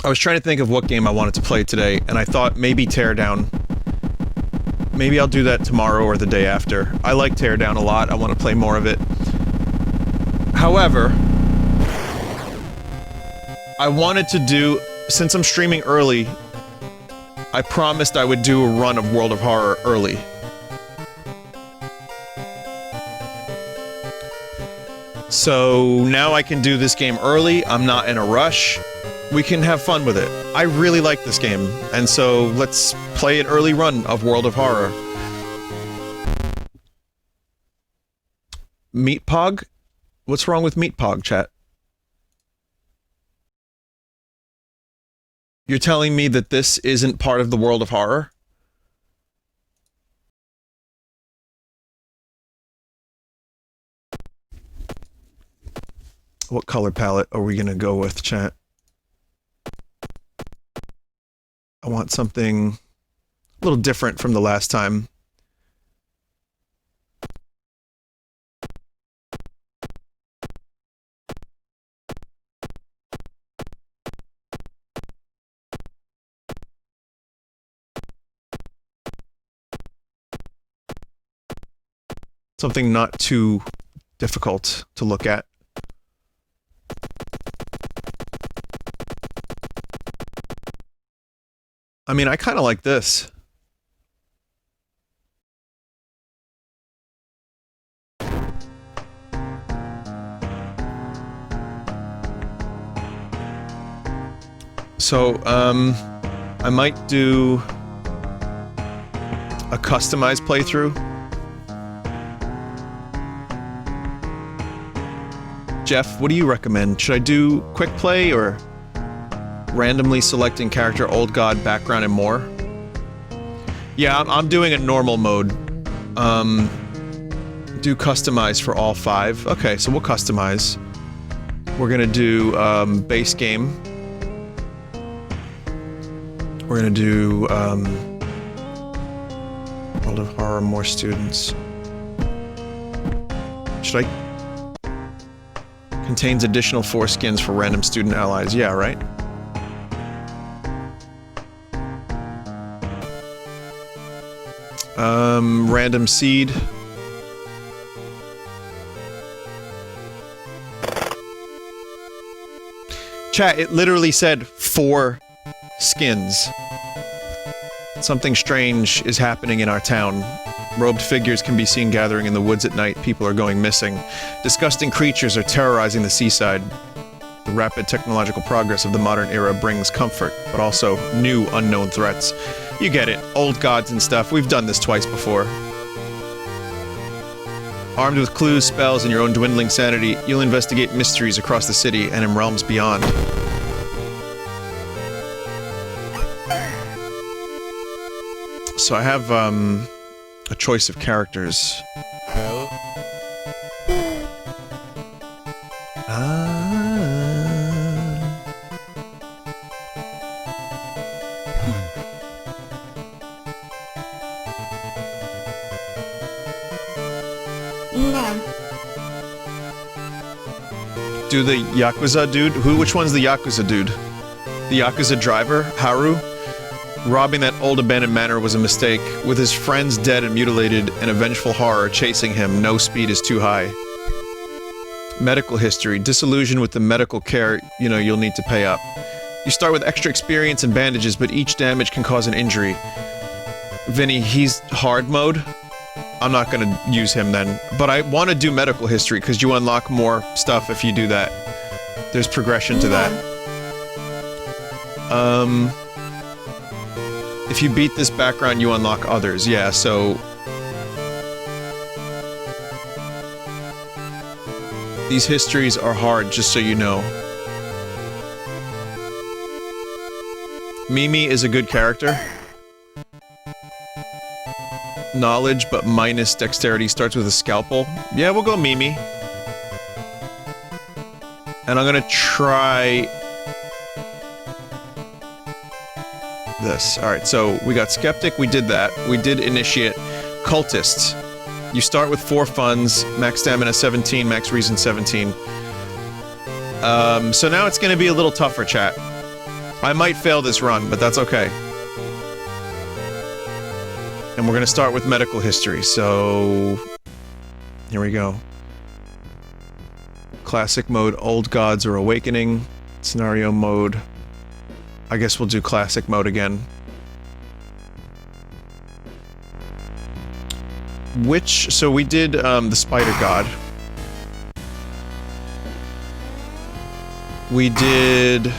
I was trying to think of what game I wanted to play today, and I thought maybe Teardown. Maybe I'll do that tomorrow or the day after. I like Teardown a lot. I want to play more of it. However, I wanted to do, since I'm streaming early, I promised I would do a run of World of Horror early. So now I can do this game early. I'm not in a rush. We can have fun with it. I really like this game, and so let's play an early run of World of Horror. Meat Pog? What's wrong with Meat Pog, chat? You're telling me that this isn't part of the World of Horror? What color palette are we gonna go with, chat? I want something a little different from the last time. Something not too difficult to look at. I mean, I kind of like this. So, I might do a customized playthrough. Jeff, what do you recommend? Should I do quick play or randomly selecting character, old god, background, and more? Yeah, I'm doing a normal mode. Do customize for all 5. Okay, so we'll customize. We're gonna do base game. We're gonna do World of Horror, more students. Should I? Contains additional 4 skins for random student allies. Yeah, right? Random seed. Chat, it literally said 4 skins. Something strange is happening in our town. Robed figures can be seen gathering in the woods at night. People are going missing. Disgusting creatures are terrorizing the seaside. The rapid technological progress of the modern era brings comfort, but also new unknown threats. You get it. Old gods and stuff. We've done this twice before. Armed with clues, spells, and your own dwindling sanity, you'll investigate mysteries across the city and in realms beyond. So I have, a choice of characters. Do the Yakuza dude? Which one's the Yakuza dude? The Yakuza driver, Haru? Robbing that old abandoned manor was a mistake. With his friends dead and mutilated and a vengeful horror chasing him, no speed is too high. Medical history. Disillusioned with the medical care, you know, you'll need to pay up. You start with extra experience and bandages, but each damage can cause an injury. Vinny, he's hard mode. I'm not gonna use him then. But I want to do medical history, because you unlock more stuff if you do that. There's progression to that. If you beat this background, you unlock others. Yeah, so... these histories are hard, just so you know. Mimi is a good character. Knowledge, but minus dexterity, starts with a scalpel. Yeah, we'll go Mimi. And I'm gonna try... this. Alright, so we got Skeptic, we did that. We did Initiate. Cultists. You start with 4 funds, max stamina 17, max reason 17. So now it's gonna be a little tougher, chat. I might fail this run, but that's okay. And we're gonna start with medical history, so... Here we go. Classic mode, Old Gods are Awakening. Scenario mode. I guess we'll do classic mode again. So we did, the Spider God. We did...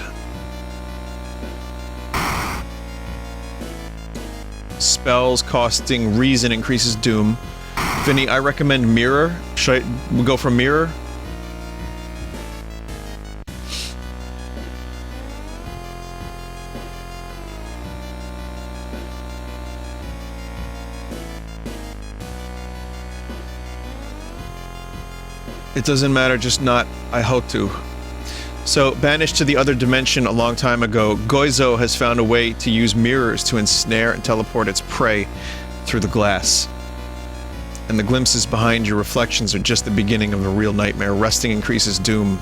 Spells costing reason increases doom. Vinny, I recommend Mirror. Should we go for Mirror? It doesn't matter, just not I hope to. So, banished to the other dimension a long time ago, Goizo has found a way to use mirrors to ensnare and teleport its prey through the glass. And the glimpses behind your reflections are just the beginning of a real nightmare. Resting increases doom.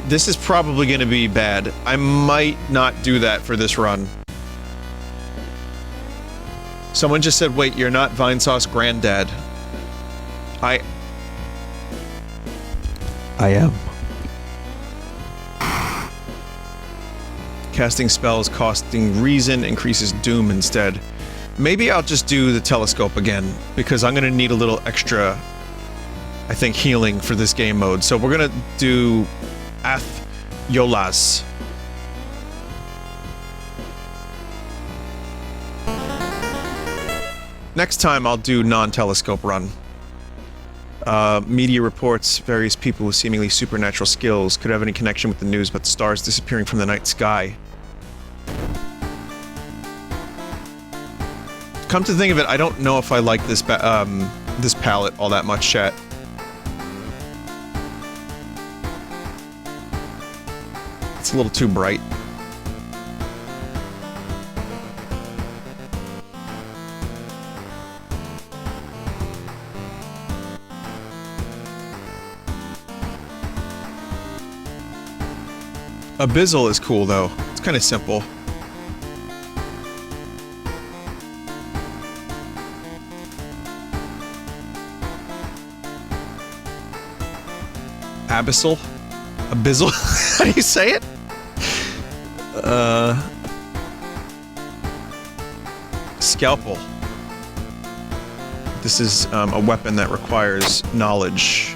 This is probably going to be bad. I might not do that for this run. Someone just said, wait, you're not Vinesauce granddad. I am. Casting spells costing reason increases doom instead. Maybe I'll just do the telescope again, because I'm gonna need a little extra, I think, healing for this game mode. So we're gonna do Ath Yolas. Next time I'll do non-telescope run. Media reports various people with seemingly supernatural skills could have any connection with the news about the stars disappearing from the night sky. Come to think of it, I don't know if I like this this palette all that much, chat. It's a little too bright. Abyssal is cool, though. It's kind of simple. Abyssal? Abyssal? How do you say it? Scalpel. This is a weapon that requires knowledge.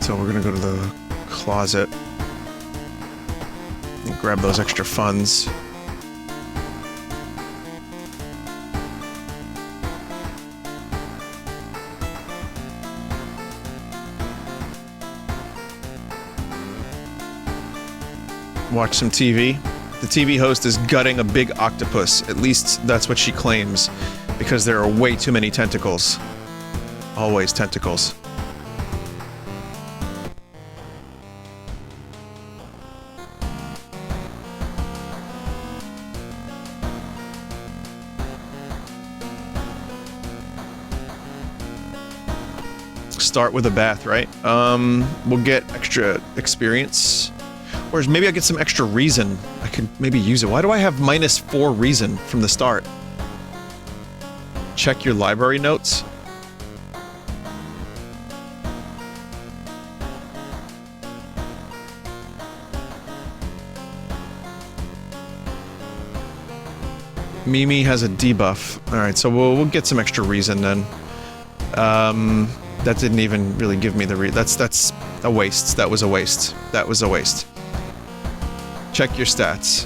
So we're gonna go to the closet and grab those extra funds. Watch some TV. The TV host is gutting a big octopus. At least that's what she claims, because there are way too many tentacles. Always tentacles. Start with a bath, right? We'll get extra experience. Or maybe I get some extra reason. I could maybe use it. Why do I have -4 reason from the start? Check your library notes. Mimi has a debuff. Alright, so we'll get some extra reason then. That didn't even really give me the that's a waste. That was a waste. That was a waste. Check your stats.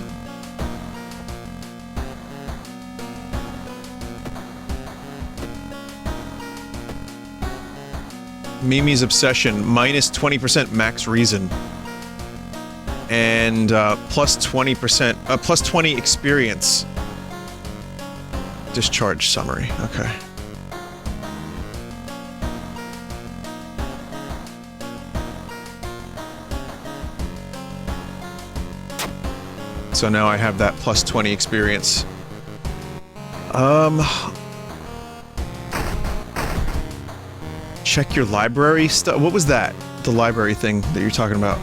Mimi's Obsession, -20% max reason. And plus 20%, plus 20 experience. Discharge summary, okay. So now I have that plus 20 experience. Check your library stuff. What was that? The library thing that you're talking about.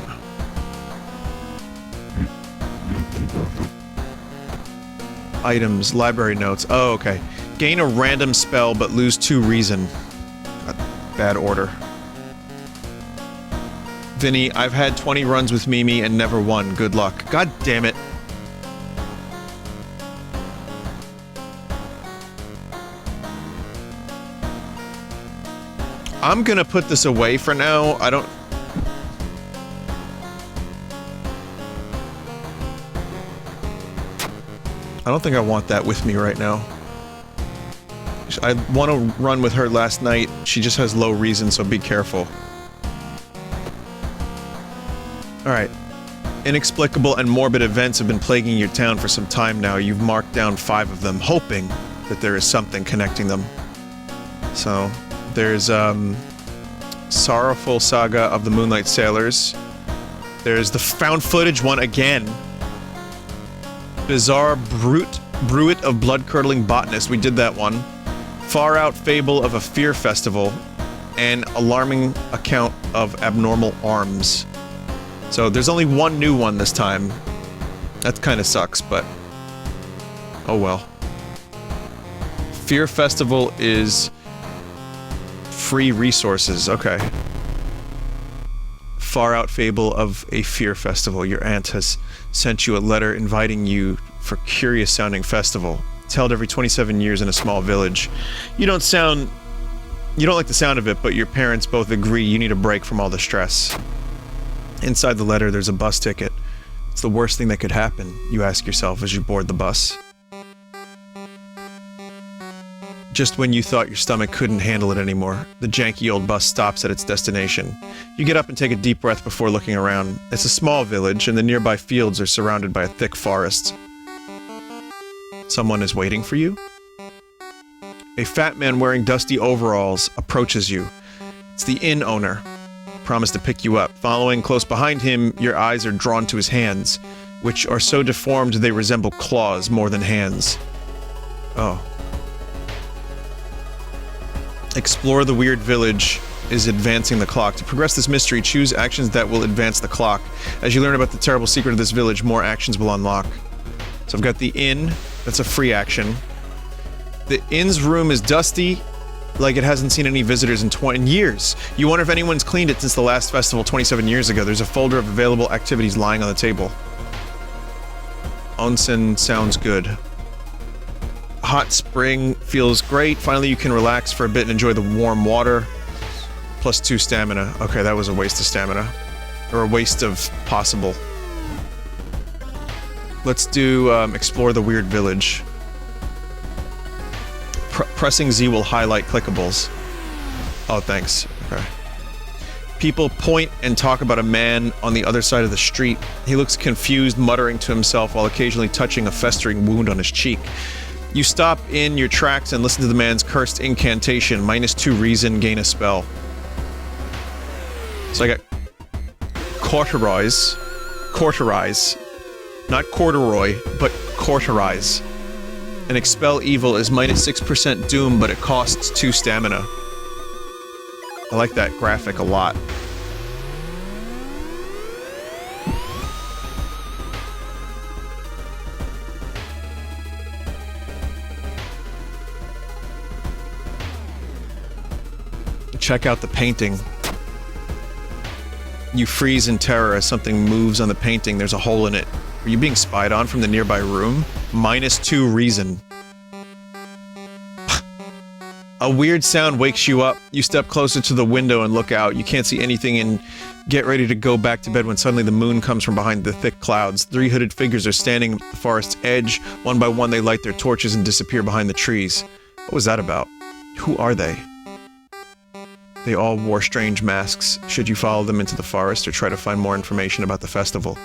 Items, library notes. Oh, okay. Gain a random spell, but lose 2 reason. Bad order. Vinny, I've had 20 runs with Mimi and never won. Good luck. God damn it. I'm gonna put this away for now. I don't think I want that with me right now. I want to run with her last night. She just has low reason, so be careful. Alright. Inexplicable and morbid events have been plaguing your town for some time now. You've marked down 5 of them, hoping that there is something connecting them. So, there's, Sorrowful Saga of the Moonlight Sailors. There's the found footage one again. Bizarre Bruit of Blood-Curdling Botanist. We did that one. Far Out Fable of a Fear Festival. And Alarming Account of Abnormal Arms. So there's only one new one this time. That kind of sucks, but... oh well. Fear Festival is... free resources, okay. Far Out Fable of a Fear Festival. Your aunt has sent you a letter inviting you for curious sounding festival. It's held every 27 years in a small village. You don't like the sound of it, but your parents both agree you need a break from all the stress. Inside the letter, there's a bus ticket. It's the worst thing that could happen, you ask yourself as you board the bus. Just when you thought your stomach couldn't handle it anymore, the janky old bus stops at its destination. You get up and take a deep breath before looking around. It's a small village, and the nearby fields are surrounded by a thick forest. Someone is waiting for you? A fat man wearing dusty overalls approaches you. It's the inn owner. Promised to pick you up. Following close behind him, your eyes are drawn to his hands, which are so deformed they resemble claws more than hands. Oh. Explore the weird village is advancing the clock. To progress this mystery, choose actions that will advance the clock. As you learn about the terrible secret of this village, more actions will unlock. So I've got the inn. That's a free action. The inn's room is dusty, like it hasn't seen any visitors in 20 years. You wonder if anyone's cleaned it since the last festival 27 years ago. There's a folder of available activities lying on the table. Onsen sounds good. Hot spring feels great. Finally, you can relax for a bit and enjoy the warm water. Plus 2 stamina. Okay, that was a waste of stamina. Or a waste of possible. Let's do, explore the weird village. Pressing Z will highlight clickables. Oh, thanks. Okay. People point and talk about a man on the other side of the street. He looks confused, muttering to himself while occasionally touching a festering wound on his cheek. You stop in your tracks and listen to the man's cursed incantation. -2 reason, gain a spell. So I got... Cauterize. Not corduroy, but cauterize. And expel evil is -6% doom, but it costs 2 stamina. I like that graphic a lot. Check out the painting. You freeze in terror as something moves on the painting. There's a hole in it. Are you being spied on from the nearby room? -2 reason. A weird sound wakes you up. You step closer to the window and look out. You can't see anything and get ready to go back to bed when suddenly the moon comes from behind the thick clouds. 3 hooded figures are standing at the forest's edge. One by one they light their torches and disappear behind the trees. What was that about? Who are they? They all wore strange masks. Should you follow them into the forest or try to find more information about the festival?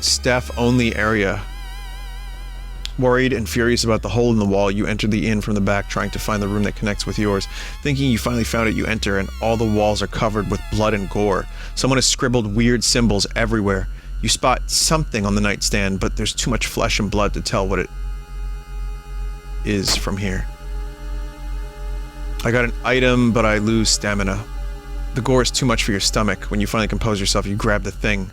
Staff-only area. Worried and furious about the hole in the wall, you enter the inn from the back, trying to find the room that connects with yours. Thinking you finally found it, you enter, and all the walls are covered with blood and gore. Someone has scribbled weird symbols everywhere. You spot something on the nightstand, but there's too much flesh and blood to tell what it is from here. I got an item, but I lose stamina. The gore is too much for your stomach. When you finally compose yourself, you grab the thing.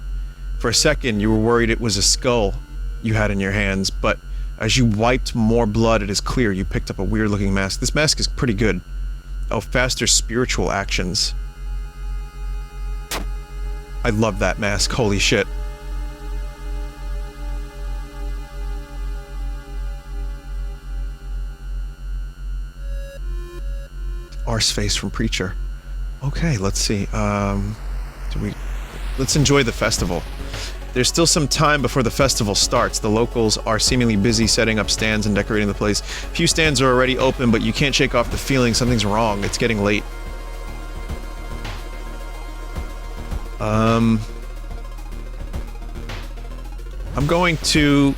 For a second, you were worried it was a skull you had in your hands, but as you wiped more blood, it is clear you picked up a weird-looking mask. This mask is pretty good. Oh, faster spiritual actions. I love that mask. Holy shit. Arse face from Preacher. Okay, let's see. Let's enjoy the festival. There's still some time before the festival starts. The locals are seemingly busy setting up stands and decorating the place. Few stands are already open, but you can't shake off the feeling something's wrong. It's getting late. I'm going to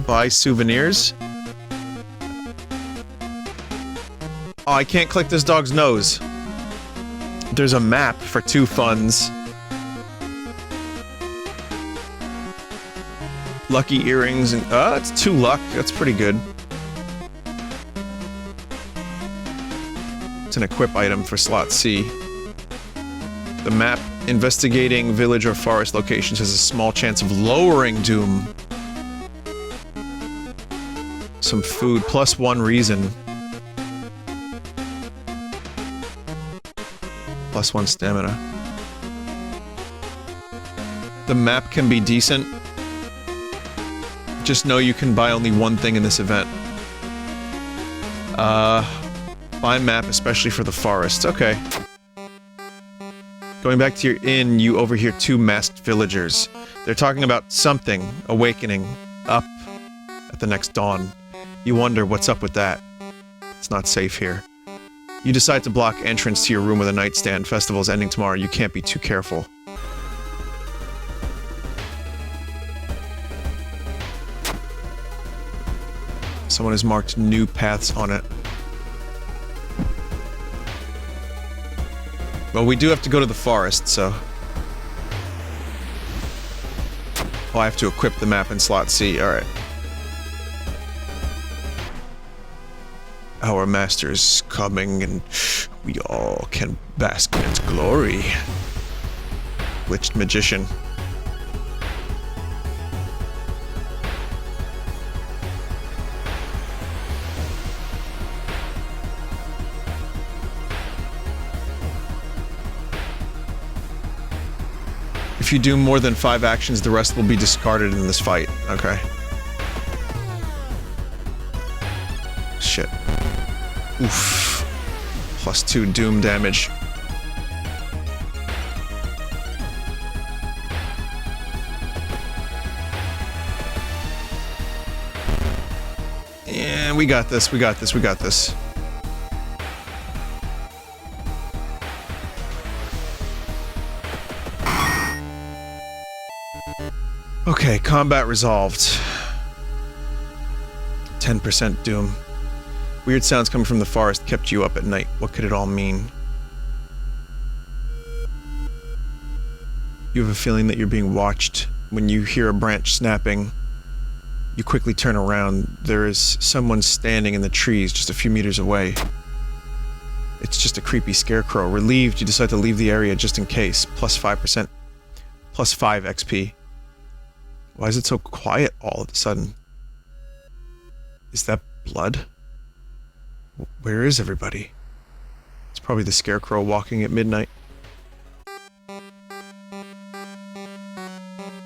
buy souvenirs. Oh, I can't click this dog's nose. There's a map for 2 funds. Lucky earrings and... it's 2 luck. That's pretty good. It's an equip item for slot C. The map investigating village or forest locations has a small chance of lowering doom. Some food, +1 reason. +1 stamina. The map can be decent. Just know you can buy only 1 thing in this event. Buy map, especially for the forest. Okay. Going back to your inn, you overhear 2 masked villagers. They're talking about something, awakening, up at the next dawn. You wonder what's up with that. It's not safe here. You decide to block entrance to your room with a nightstand. Festival's ending tomorrow. You can't be too careful. Someone has marked new paths on it. Well, we do have to go to the forest, so... Oh, I have to equip the map in slot C. Alright. Our master is coming, and we all can bask in its glory. Glitched magician. If you do more than 5 actions, the rest will be discarded in this fight. Okay. Shit. Oof. +2 doom damage. Yeah, we got this, we got this, we got this. Okay, combat resolved. 10% doom. Weird sounds coming from the forest kept you up at night. What could it all mean? You have a feeling that you're being watched. When you hear a branch snapping, you quickly turn around. There is someone standing in the trees just a few meters away. It's just a creepy scarecrow. Relieved, you decide to leave the area just in case. +5%. +5 XP. Why is it so quiet all of a sudden? Is that blood? Where is everybody? It's probably the scarecrow walking at midnight.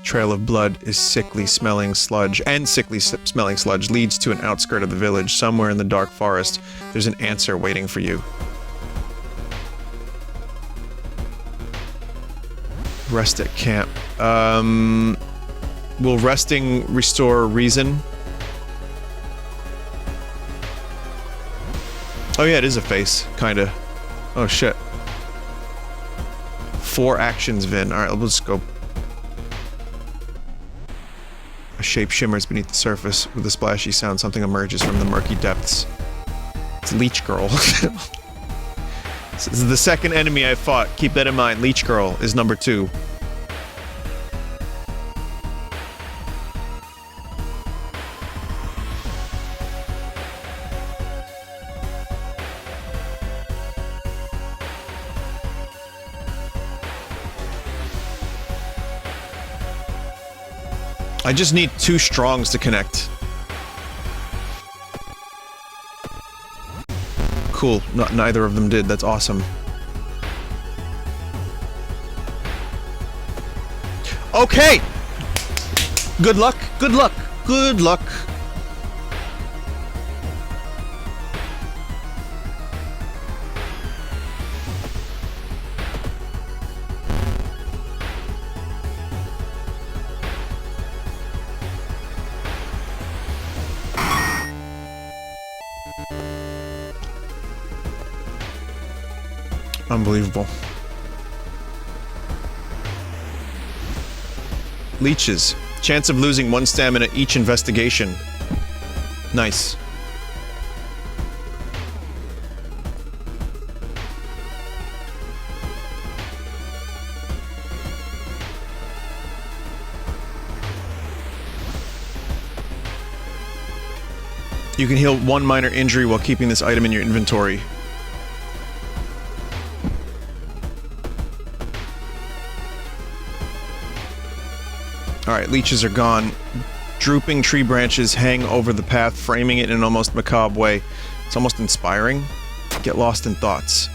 Trail of blood is sickly smelling sludge, and sickly smelling sludge leads to an outskirt of the village. Somewhere in the dark forest, there's an answer waiting for you. Rest at camp. Will resting restore reason? Oh yeah, it is a face, kinda. Oh shit. 4 actions, Vin. Alright, we'll just go. A shape shimmers beneath the surface. With a splashy sound, something emerges from the murky depths. It's Leech Girl. This is the second enemy I fought. Keep that in mind. Leech Girl is number 2. I just need 2 strongs to connect. Cool. Neither of them did. That's awesome. Okay! Good luck. Good luck. Good luck. Unbelievable. Leeches. Chance of losing 1 stamina each investigation. Nice. You can heal 1 minor injury while keeping this item in your inventory. Alright, leeches are gone. Drooping tree branches hang over the path, framing it in an almost macabre way. It's almost inspiring. Get lost in thoughts.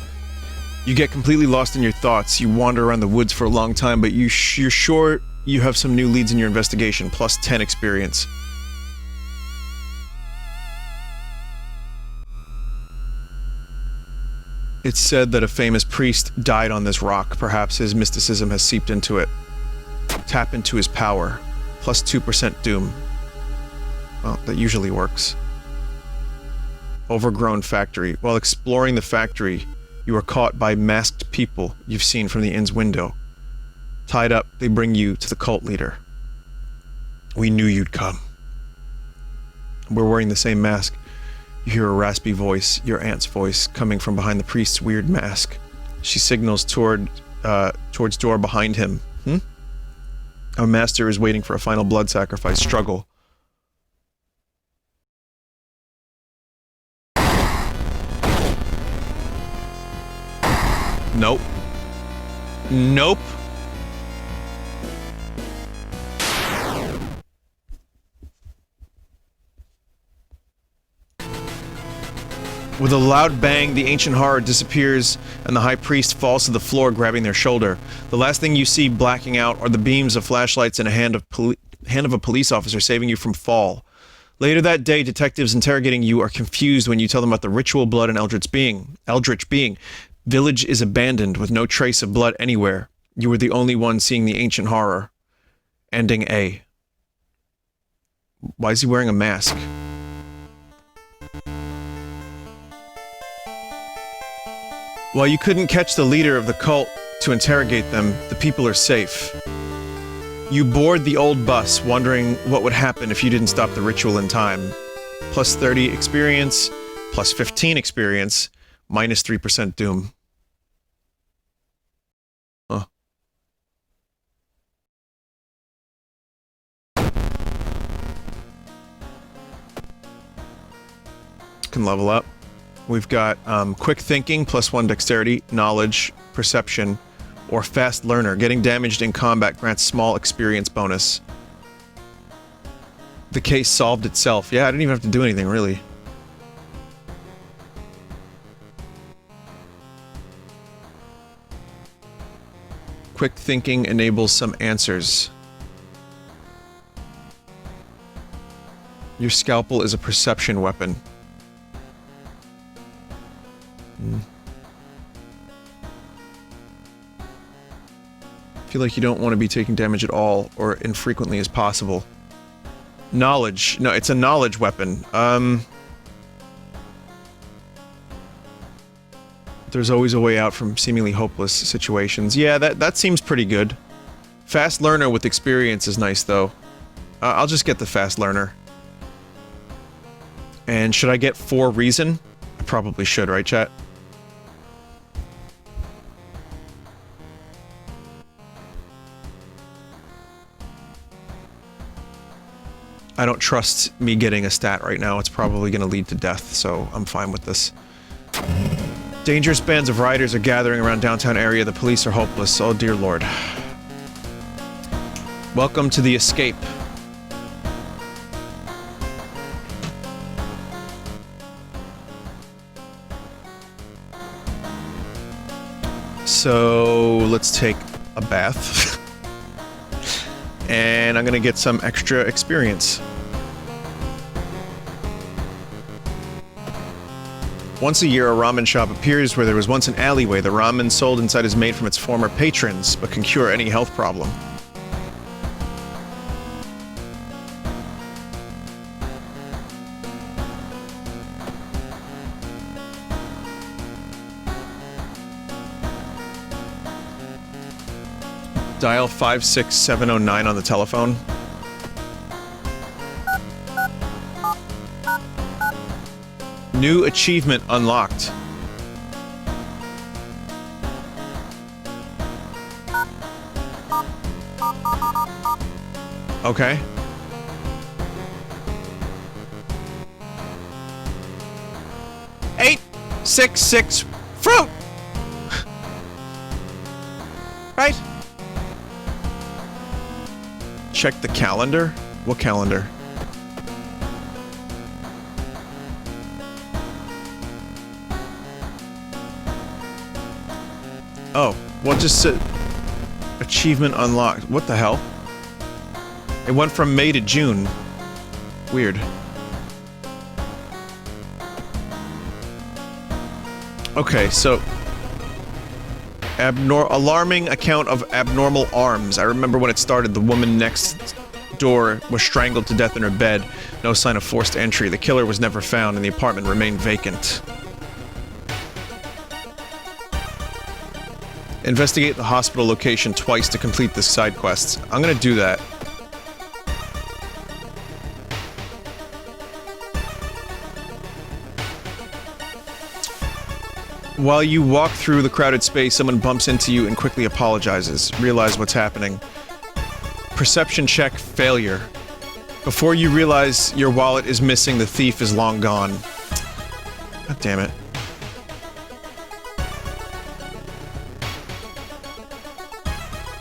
You get completely lost in your thoughts. You wander around the woods for a long time, but you're sure you have some new leads in your investigation, plus 10 experience. It's said that a famous priest died on this rock. Perhaps his mysticism has seeped into it. Tap into his power. Plus 2% doom. Well, that usually works. Overgrown factory. While exploring the factory, you are caught by masked people you've seen from the inn's window. Tied up, they bring you to the cult leader. We knew you'd come. We're wearing the same mask. You hear a raspy voice, your aunt's voice, coming from behind the priest's weird mask. She signals towards door behind him. Our master is waiting for a final blood sacrifice struggle. Nope. Nope. With a loud bang, the ancient horror disappears, and the high priest falls to the floor, grabbing their shoulder. The last thing you see blacking out are the beams of flashlights and a hand of a police officer saving you from fall. Later that day, detectives interrogating you are confused when you tell them about the ritual blood and eldritch being. Village is abandoned with no trace of blood anywhere. You were the only one seeing the ancient horror. Ending A. Why is he wearing a mask? While you couldn't catch the leader of the cult to interrogate them, the people are safe. You board the old bus, wondering what would happen if you didn't stop the ritual in time. Plus 30 experience, plus 15 experience, minus 3% doom. Huh. Can level up. We've got quick thinking, plus 1 dexterity, knowledge, perception, or fast learner. Getting damaged in combat grants small experience bonus. The case solved itself. Yeah, I didn't even have to do anything, really. Quick thinking enables some answers. Your scalpel is a perception weapon. Feel like you don't want to be taking damage at all, or infrequently as possible. Knowledge. No, it's a knowledge weapon. There's always a way out from seemingly hopeless situations. Yeah, that seems pretty good. Fast learner with experience is nice, though. I'll just get the fast learner. And should I get 4 reason? I probably should, right, chat? I don't trust me getting a stat right now. It's probably going to lead to death, so I'm fine with this. Dangerous bands of riders are gathering around downtown area. The police are hopeless. Oh, dear Lord. Welcome to the escape. So, let's take a bath. And I'm gonna get some extra experience. Once a year, a ramen shop appears where there was once an alleyway. The ramen sold inside is made from its former patrons, but can cure any health problem. Dial 56709 on the telephone. New achievement unlocked. Okay. Eight, 6, 6, fruit! Right? Check the calendar? What calendar? Oh, what just said? Achievement unlocked. What the hell? It went from May to June. Weird. Okay, so... alarming account of abnormal arms. I remember when it started, the woman next door was strangled to death in her bed. No sign of forced entry. The killer was never found and the apartment remained vacant. Investigate the hospital location twice to complete this side quest. I'm gonna do that. While you walk through the crowded space, someone bumps into you and quickly apologizes. Realize what's happening. Perception check failure. Before you realize your wallet is missing, the thief is long gone. God damn it.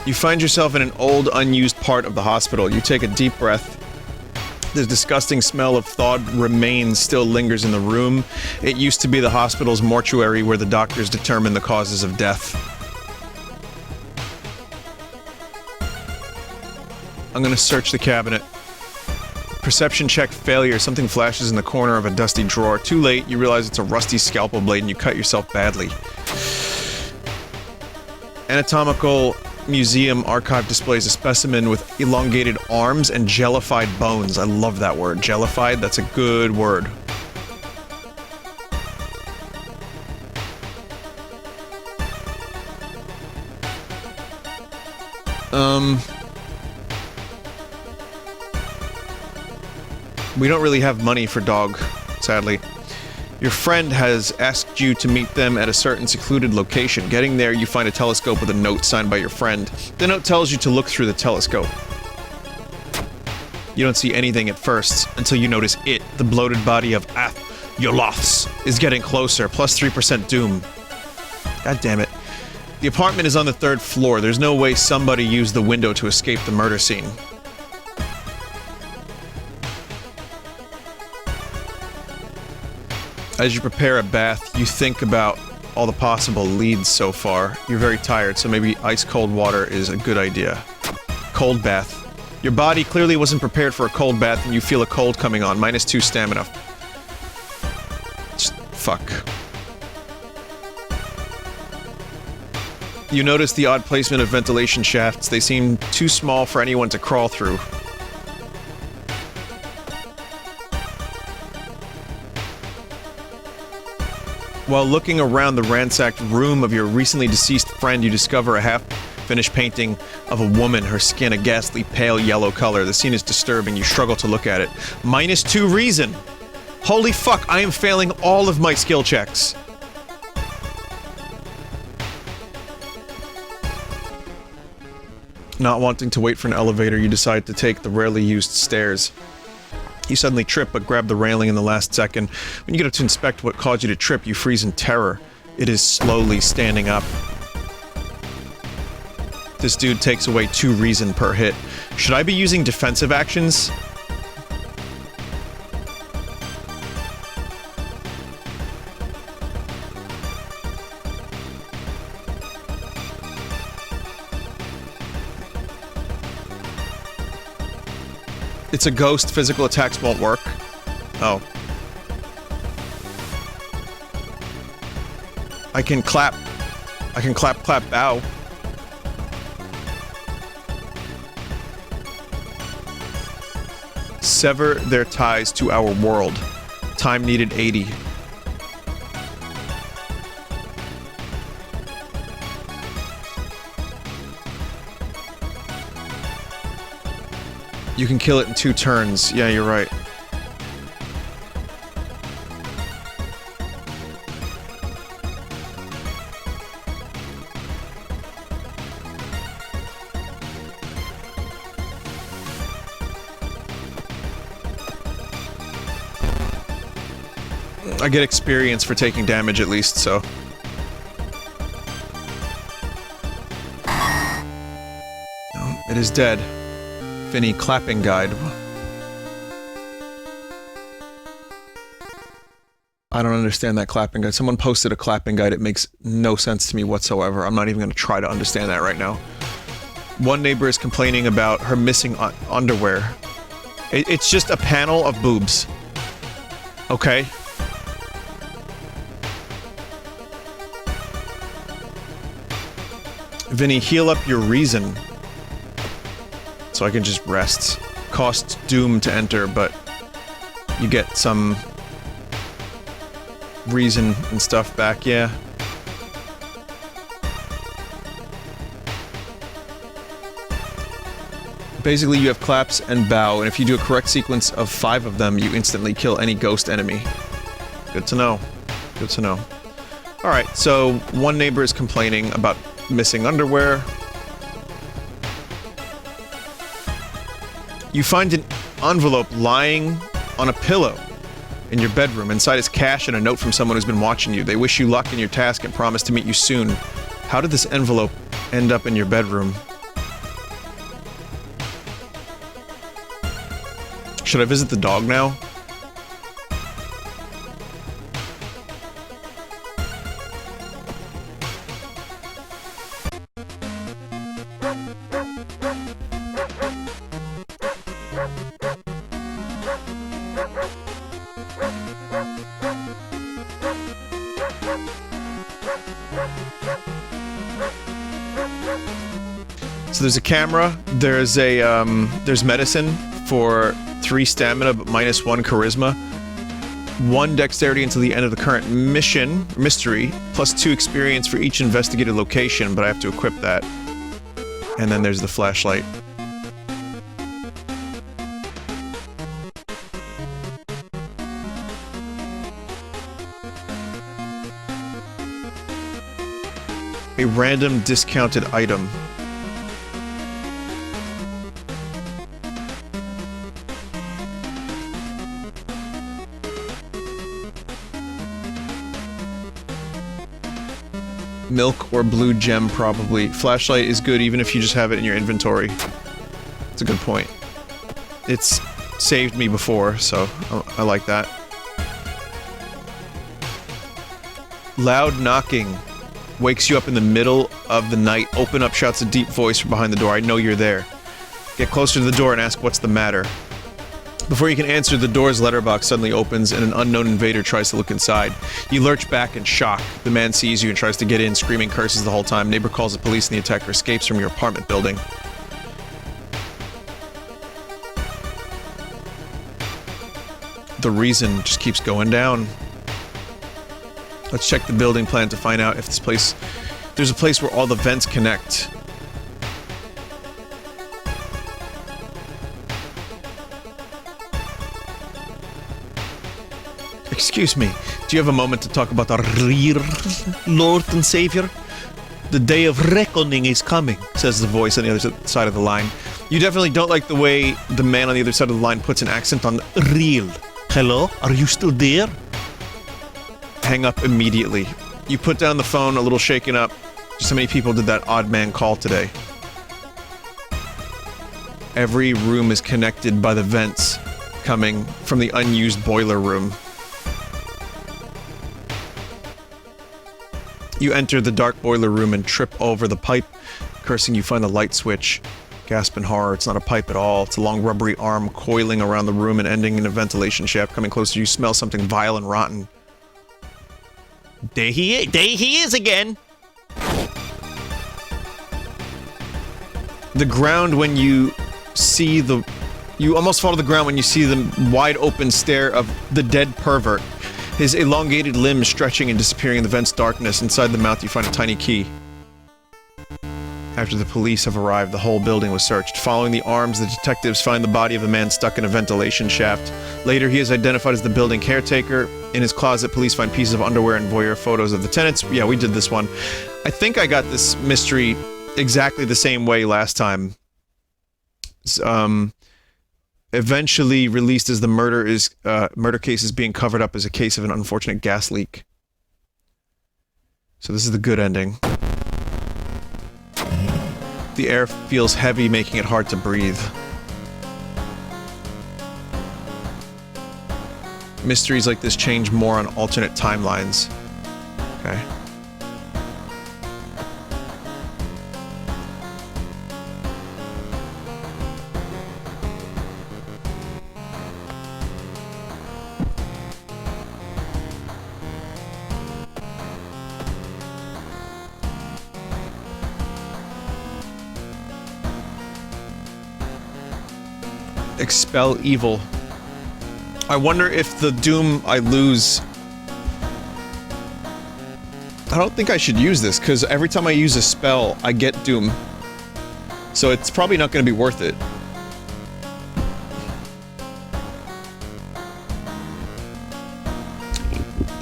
You find yourself in an old, unused part of the hospital. You take a deep breath. The disgusting smell of thawed remains still lingers in the room. It used to be the hospital's mortuary where the doctors determine the causes of death. I'm gonna search the cabinet. Perception check failure. Something flashes in the corner of a dusty drawer. Too late, you realize it's a rusty scalpel blade and you cut yourself badly. Anatomical Museum archive displays a specimen with elongated arms and jellified bones. I love that word. Jellified, that's a good word. We don't really have money for dog, sadly. Your friend has asked you to meet them at a certain secluded location. Getting there, you find a telescope with a note signed by your friend. The note tells you to look through the telescope. You don't see anything at first, until you notice it, the bloated body of Yoloths, is getting closer, plus 3% doom. God damn it. The apartment is on the 3rd floor. There's no way somebody used the window to escape the murder scene. As you prepare a bath, you think about all the possible leads so far. You're very tired, so maybe ice-cold water is a good idea. Cold bath. Your body clearly wasn't prepared for a cold bath, and you feel a cold coming on. -2 stamina. Just fuck. You notice the odd placement of ventilation shafts. They seem too small for anyone to crawl through. While looking around the ransacked room of your recently deceased friend, you discover a Finished painting of a woman, her skin a ghastly pale yellow color. The scene is disturbing. You struggle to look at it. -2 reason. Holy fuck, I am failing all of my skill checks. Not wanting to wait for an elevator, you decide to take the rarely used stairs. You suddenly trip, but grab the railing in the last second. When you get up to inspect what caused you to trip, you freeze in terror. It is slowly standing up. This dude takes away 2 reason per hit. Should I be using defensive actions? It's a ghost, physical attacks won't work. Oh. I can clap, clap, bow. Sever their ties to our world. Time needed 80. You can kill it in 2 turns. Yeah, you're right. I get experience for taking damage at least, so... No, it is dead. Vinny clapping guide. I don't understand that clapping guide. Someone posted a clapping guide. It makes no sense to me whatsoever. I'm not even going to try to understand that right now. One neighbor is complaining about her missing underwear. It's just a panel of boobs. Okay. Vinny, heal up your reason. So I can just rest. Cost doom to enter, but you get some reason and stuff back, yeah. Basically, you have claps and bow, and if you do a correct sequence of 5 of them, you instantly kill any ghost enemy. Good to know. Good to know. Alright, so one neighbor is complaining about missing underwear. You find an envelope lying on a pillow in your bedroom. Inside is cash and a note from someone who's been watching you. They wish you luck in your task and promise to meet you soon. How did this envelope end up in your bedroom? Should I visit the dog now? So there's a camera, there's a, there's medicine for 3 stamina, but -1 charisma. 1 dexterity until the end of the current mystery, plus 2 experience for each investigated location, but I have to equip that. And then there's the flashlight. A random discounted item. Milk or blue gem, probably. Flashlight is good even if you just have it in your inventory. It's a good point. It's saved me before, so I like that. Loud knocking wakes you up in the middle of the night. Open up, shouts a deep voice from behind the door. I know you're there. Get closer to the door and ask what's the matter. Before you can answer, the door's letterbox suddenly opens and an unknown invader tries to look inside. You lurch back in shock. The man sees you and tries to get in, screaming curses the whole time. Neighbor calls the police and the attacker escapes from your apartment building. The reason just keeps going down. Let's check the building plan to find out if this place... There's a place where all the vents connect. Excuse me, do you have a moment to talk about our real Lord and Savior? The day of reckoning is coming, says the voice on the other side of the line. You definitely don't like the way the man on the other side of the line puts an accent on real. Hello? Are you still there? Hang up immediately. You put down the phone, a little shaken up. Just how many people did that odd man call today? Every room is connected by the vents coming from the unused boiler room. You enter the dark boiler room and trip over the pipe. Cursing, you find the light switch. Gasp in horror, it's not a pipe at all. It's a long rubbery arm coiling around the room and ending in a ventilation shaft. Coming closer, you smell something vile and rotten. There he is again! The ground when you see the... You almost fall to the ground when you see the wide open stare of the dead pervert. His elongated limbs stretching and disappearing in the vent's darkness. Inside the mouth you find a tiny key. After the police have arrived, the whole building was searched. Following the arms, the detectives find the body of a man stuck in a ventilation shaft. Later, he is identified as the building caretaker. In his closet, police find pieces of underwear and voyeur photos of the tenants. Yeah, we did this one. I think I got this mystery exactly the same way last time. Eventually released as the murder case is being covered up as a case of an unfortunate gas leak. So this is the good ending. The air feels heavy, making it hard to breathe. Mysteries like this change more on alternate timelines. Okay. Expel evil. I wonder if the doom I lose... I don't think I should use this, because every time I use a spell, I get doom. So it's probably not going to be worth it.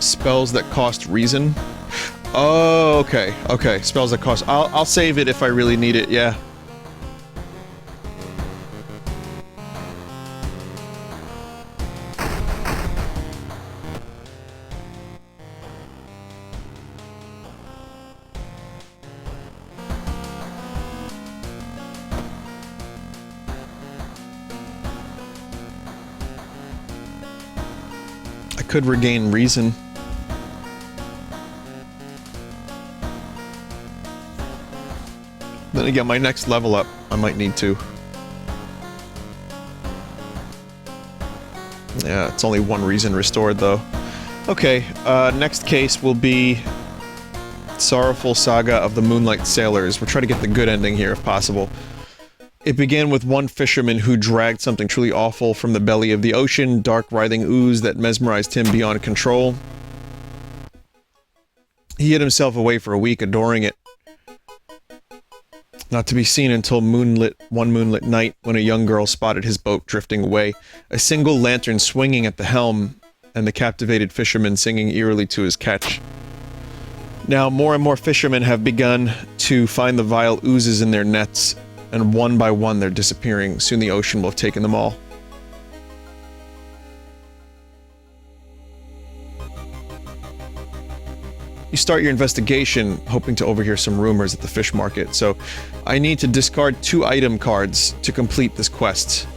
Spells that cost reason? Oh, okay. Okay, spells that cost... I'll save it if I really need it, yeah. Could regain reason. Then again, my next level up, I might need to. Yeah, it's only one reason restored, though. Okay, next case will be Sorrowful Saga of the Moonlight Sailors. We're trying to get the good ending here, if possible. It began with one fisherman who dragged something truly awful from the belly of the ocean, dark writhing ooze that mesmerized him beyond control. He hid himself away for a week, adoring it. Not to be seen until one moonlit night when a young girl spotted his boat drifting away, a single lantern swinging at the helm, and the captivated fisherman singing eerily to his catch. Now, more and more fishermen have begun to find the vile oozes in their nets, and one by one they're disappearing. Soon the ocean will have taken them all. You start your investigation, hoping to overhear some rumors at the fish market, so I need to discard 2 item cards to complete this quest.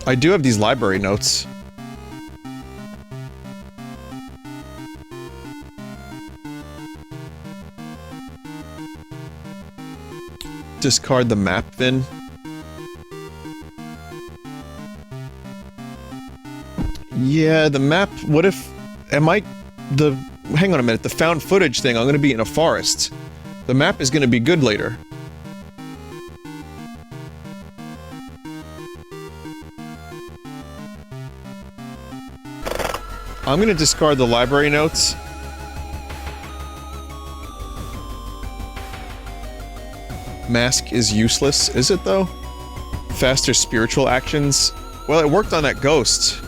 I do have these library notes. Discard the map, then. Yeah, the map, what if... hang on a minute, the found footage thing, I'm gonna be in a forest. The map is gonna be good later. I'm gonna discard the library notes. Mask is useless. Is it, though? Faster spiritual actions? Well, it worked on that ghost.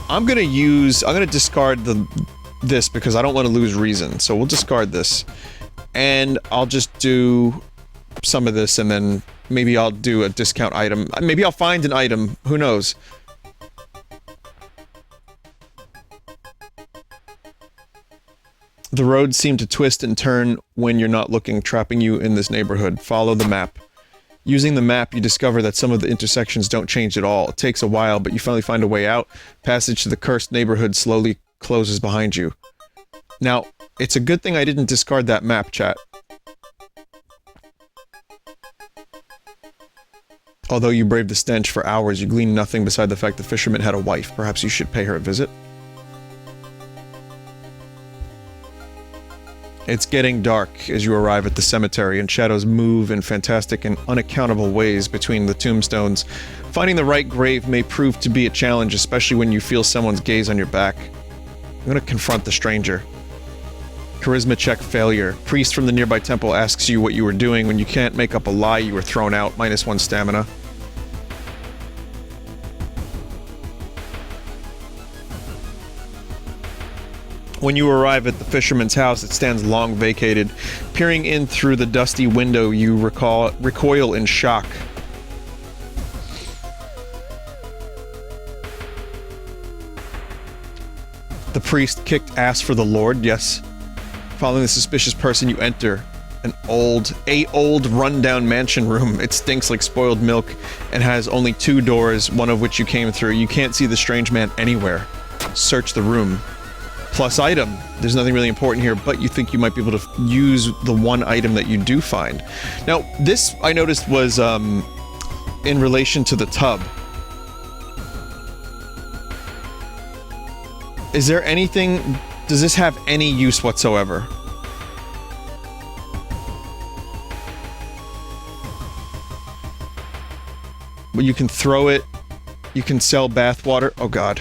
I'm gonna discard this because I don't want to lose reason, so we'll discard this. And I'll just do some of this, and then maybe I'll do a discount item. Maybe I'll find an item, who knows? The roads seem to twist and turn when you're not looking, trapping you in this neighborhood. Follow the map. Using the map, you discover that some of the intersections don't change at all. It takes a while, but you finally find a way out. Passage to the cursed neighborhood slowly closes behind you. Now, it's a good thing I didn't discard that map, chat. Although you braved the stench for hours, you gleaned nothing beside the fact the fisherman had a wife. Perhaps you should pay her a visit? It's getting dark as you arrive at the cemetery, and shadows move in fantastic and unaccountable ways between the tombstones. Finding the right grave may prove to be a challenge, especially when you feel someone's gaze on your back. I'm gonna confront the stranger. Charisma check failure. Priest from the nearby temple asks you what you were doing. When you can't make up a lie, you were thrown out. -1 stamina. When you arrive at the fisherman's house, it stands long vacated. Peering in through the dusty window, you recoil in shock. The priest kicked ass for the Lord, yes. Following the suspicious person, you enter an old rundown mansion room. It stinks like spoiled milk and has only 2 doors, one of which you came through. You can't see the strange man anywhere. Search the room. Plus item. There's nothing really important here, but you think you might be able to use the one item that you do find. Now, this, I noticed, was, in relation to the tub. Is there anything... Does this have any use whatsoever? Well, you can throw it. You can sell bathwater. Oh god.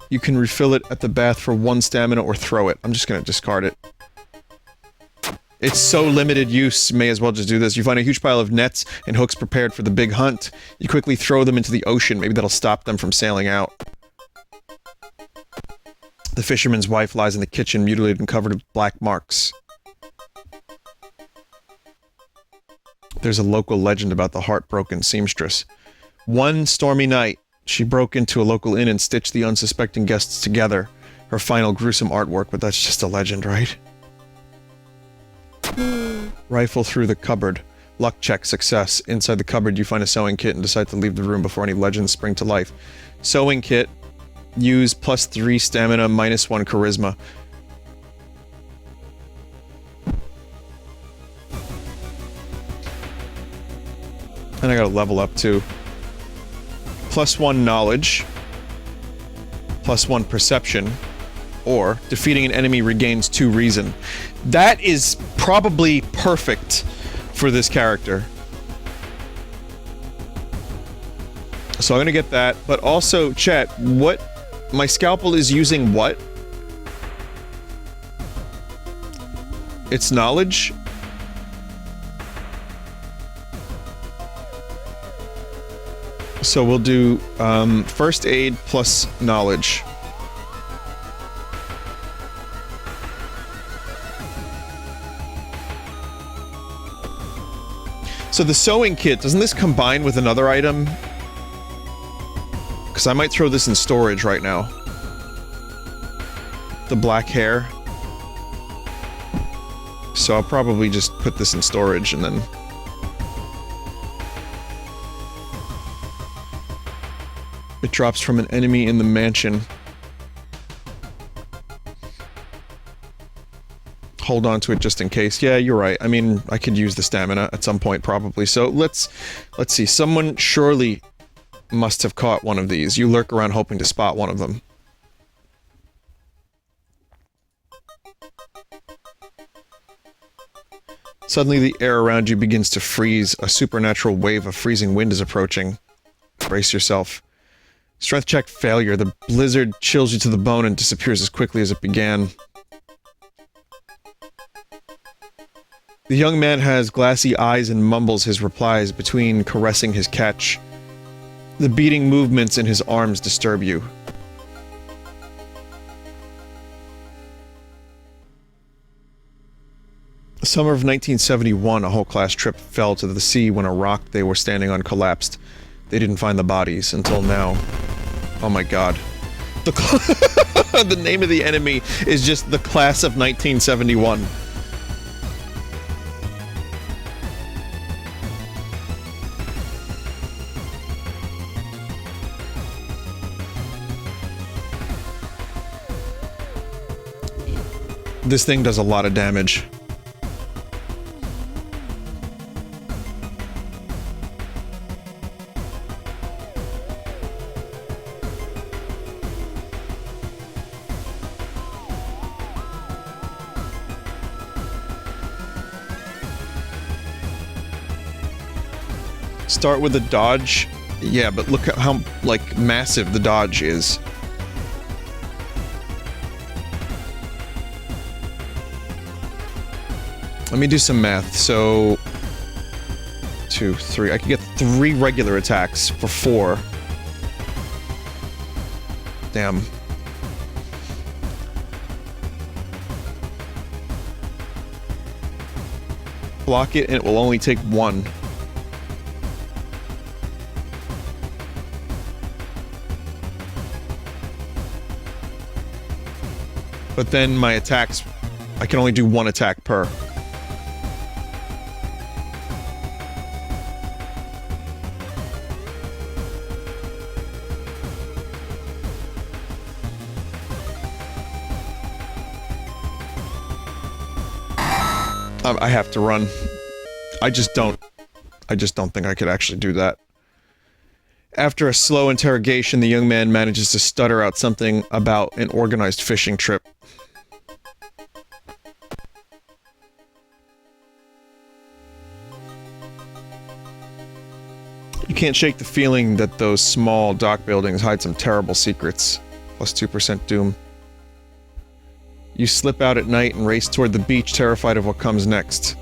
You can refill it at the bath for 1 stamina or throw it. I'm just gonna discard it. It's so limited use, may as well just do this. You find a huge pile of nets and hooks prepared for the big hunt. You quickly throw them into the ocean. Maybe that'll stop them from sailing out. The fisherman's wife lies in the kitchen, mutilated and covered with black marks. There's a local legend about the heartbroken seamstress. One stormy night, she broke into a local inn and stitched the unsuspecting guests together. Her final gruesome artwork, but that's just a legend, right? Rifle through the cupboard. Luck check, success. Inside the cupboard, you find a sewing kit and decide to leave the room before any legends spring to life. Sewing kit. Use +3 stamina, -1 charisma. And I gotta level up too. +1 knowledge, +1 perception, or defeating an enemy regains 2 reason. That is probably perfect for this character. So I'm gonna get that, but also, chat, what... My scalpel is using what? It's knowledge? So we'll do, first aid plus knowledge. So the sewing kit, doesn't this combine with another item? Because I might throw this in storage right now. The black hair. So I'll probably just put this in storage and then... It drops from an enemy in the mansion. Hold on to it just in case. Yeah, you're right. I mean, I could use the stamina at some point, probably. So let's see. Someone surely must have caught one of these. You lurk around hoping to spot one of them. Suddenly the air around you begins to freeze. A supernatural wave of freezing wind is approaching. Brace yourself. Strength check failure. The blizzard chills you to the bone and disappears as quickly as it began. The young man has glassy eyes and mumbles his replies between caressing his catch. The beating movements in his arms disturb you. Summer of 1971, a whole class trip fell to the sea when a rock they were standing on collapsed. They didn't find the bodies until now. Oh my god. The name of the enemy is just the class of 1971. This thing does a lot of damage. Start with the dodge. Yeah, but look at how, like, massive the dodge is. Let me do some math. So 2, 3. I can get 3 regular attacks for 4. Damn. Block it and it will only take 1. But then my attacks, I can only do 1 attack per. I have to run. I just don't think I could actually do that. After a slow interrogation, the young man manages to stutter out something about an organized fishing trip. You can't shake the feeling that those small dock buildings hide some terrible secrets. Plus 2% doom. You slip out at night and race toward the beach, terrified of what comes next.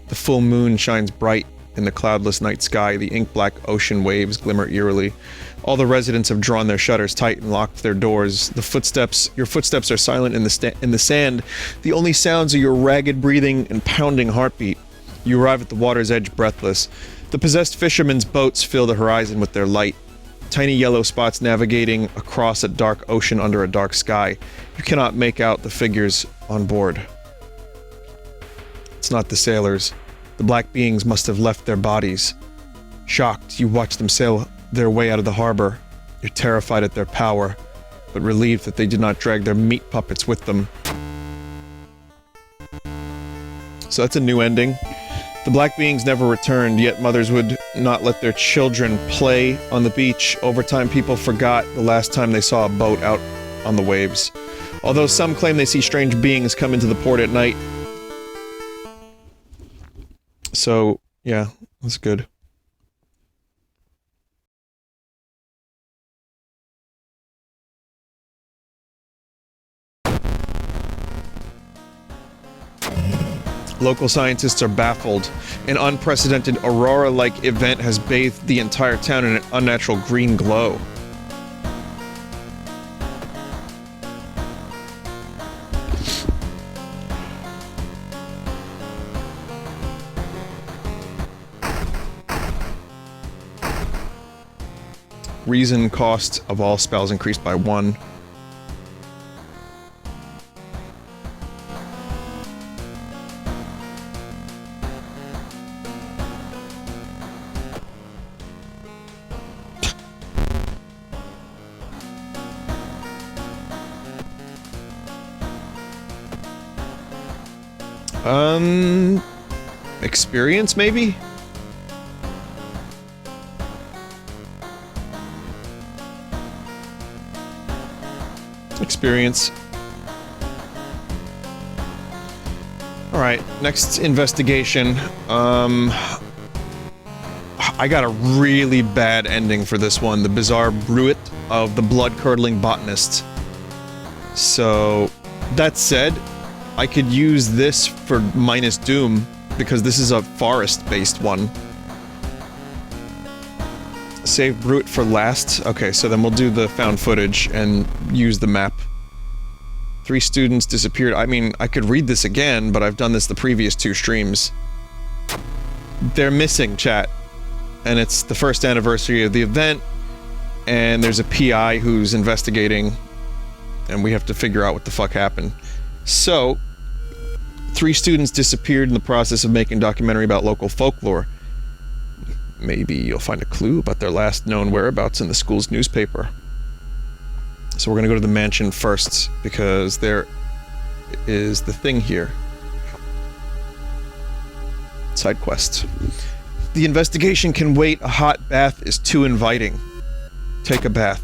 The full moon shines bright in the cloudless night sky. The ink-black ocean waves glimmer eerily. All the residents have drawn their shutters tight and locked their doors. Your footsteps are silent in the sand. The only sounds are your ragged breathing and pounding heartbeat. You arrive at the water's edge breathless. The possessed fishermen's boats fill the horizon with their light. Tiny yellow spots navigating across a dark ocean under a dark sky. You cannot make out the figures on board. It's not the sailors. The black beings must have left their bodies. Shocked, you watch them sail their way out of the harbor. You're terrified at their power, but relieved that they did not drag their meat puppets with them. So that's a new ending. The black beings never returned, yet mothers would not let their children play on the beach. Over time, people forgot the last time they saw a boat out on the waves. Although some claim they see strange beings come into the port at night. So, yeah, that's good. Local scientists are baffled. An unprecedented aurora-like event has bathed the entire town in an unnatural green glow. Reason cost of all spells increased by 1. Experience, maybe? Experience. Alright, next investigation. I got a really bad ending for this one. The bizarre bruit of the blood-curdling botanist. So, that said, I could use this for minus doom, because this is a forest-based one. Save brute for last. Okay, so then we'll do the found footage and use the map. 3 students disappeared. I mean, I could read this again, but I've done this the previous 2 streams. They're missing, chat. And it's the first anniversary of the event, and there's a PI who's investigating, and we have to figure out what the fuck happened. So, 3 students disappeared in the process of making a documentary about local folklore. Maybe you'll find a clue about their last known whereabouts in the school's newspaper. So we're gonna go to the mansion first, because there is the thing here. Side quest. The investigation can wait. A hot bath is too inviting. Take a bath.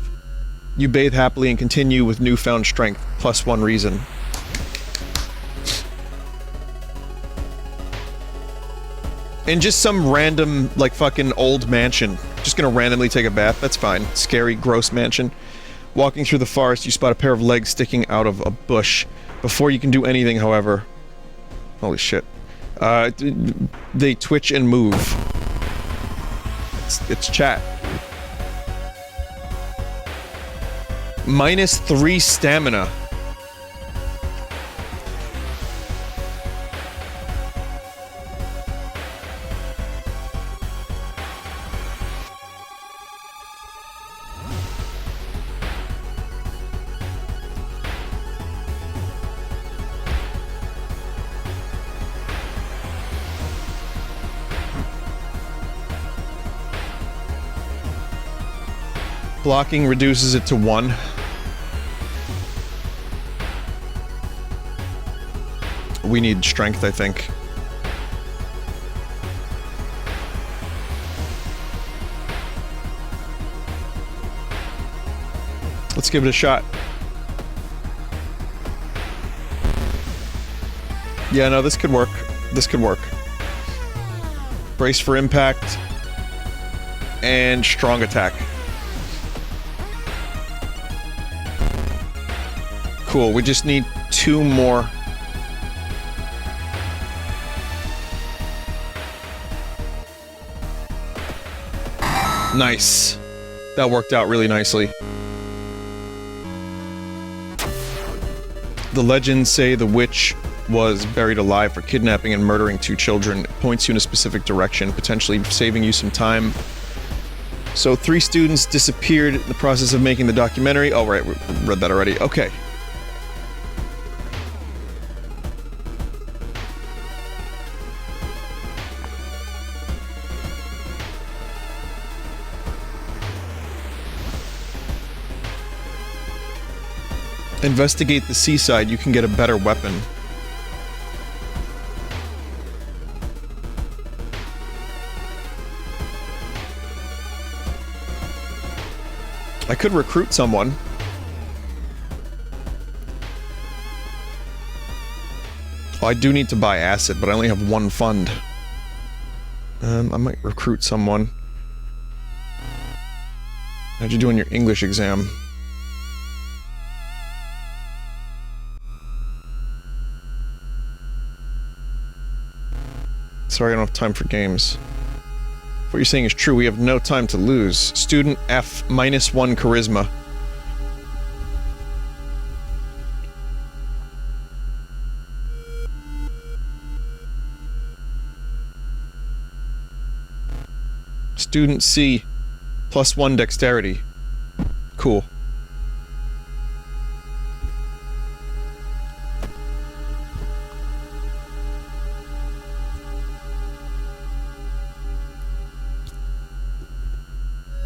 You bathe happily and continue with newfound strength, plus 1 reason. In just some random, like, fucking old mansion. Just gonna randomly take a bath, that's fine. Scary, gross mansion. Walking through the forest, you spot a pair of legs sticking out of a bush. Before you can do anything, however... Holy shit. They twitch and move. It's chat. Minus 3 stamina. Blocking reduces it to 1. We need strength, I think. Let's give it a shot. Yeah, no, this could work. This could work. Brace for impact. And strong attack. Cool, we just need 2 more. Nice. That worked out really nicely. The legends say the witch was buried alive for kidnapping and murdering 2 children. It points you in a specific direction, potentially saving you some time. So 3 students disappeared in the process of making the documentary. Oh, right, we read that already. Okay. Investigate the seaside, you can get a better weapon. I could recruit someone. Oh, I do need to buy acid, but I only have 1 fund. I might recruit someone. How'd you do on your English exam? Sorry, I don't have time for games. What you're saying is true, we have no time to lose. Student F, -1 charisma. Student C, +1 dexterity. Cool.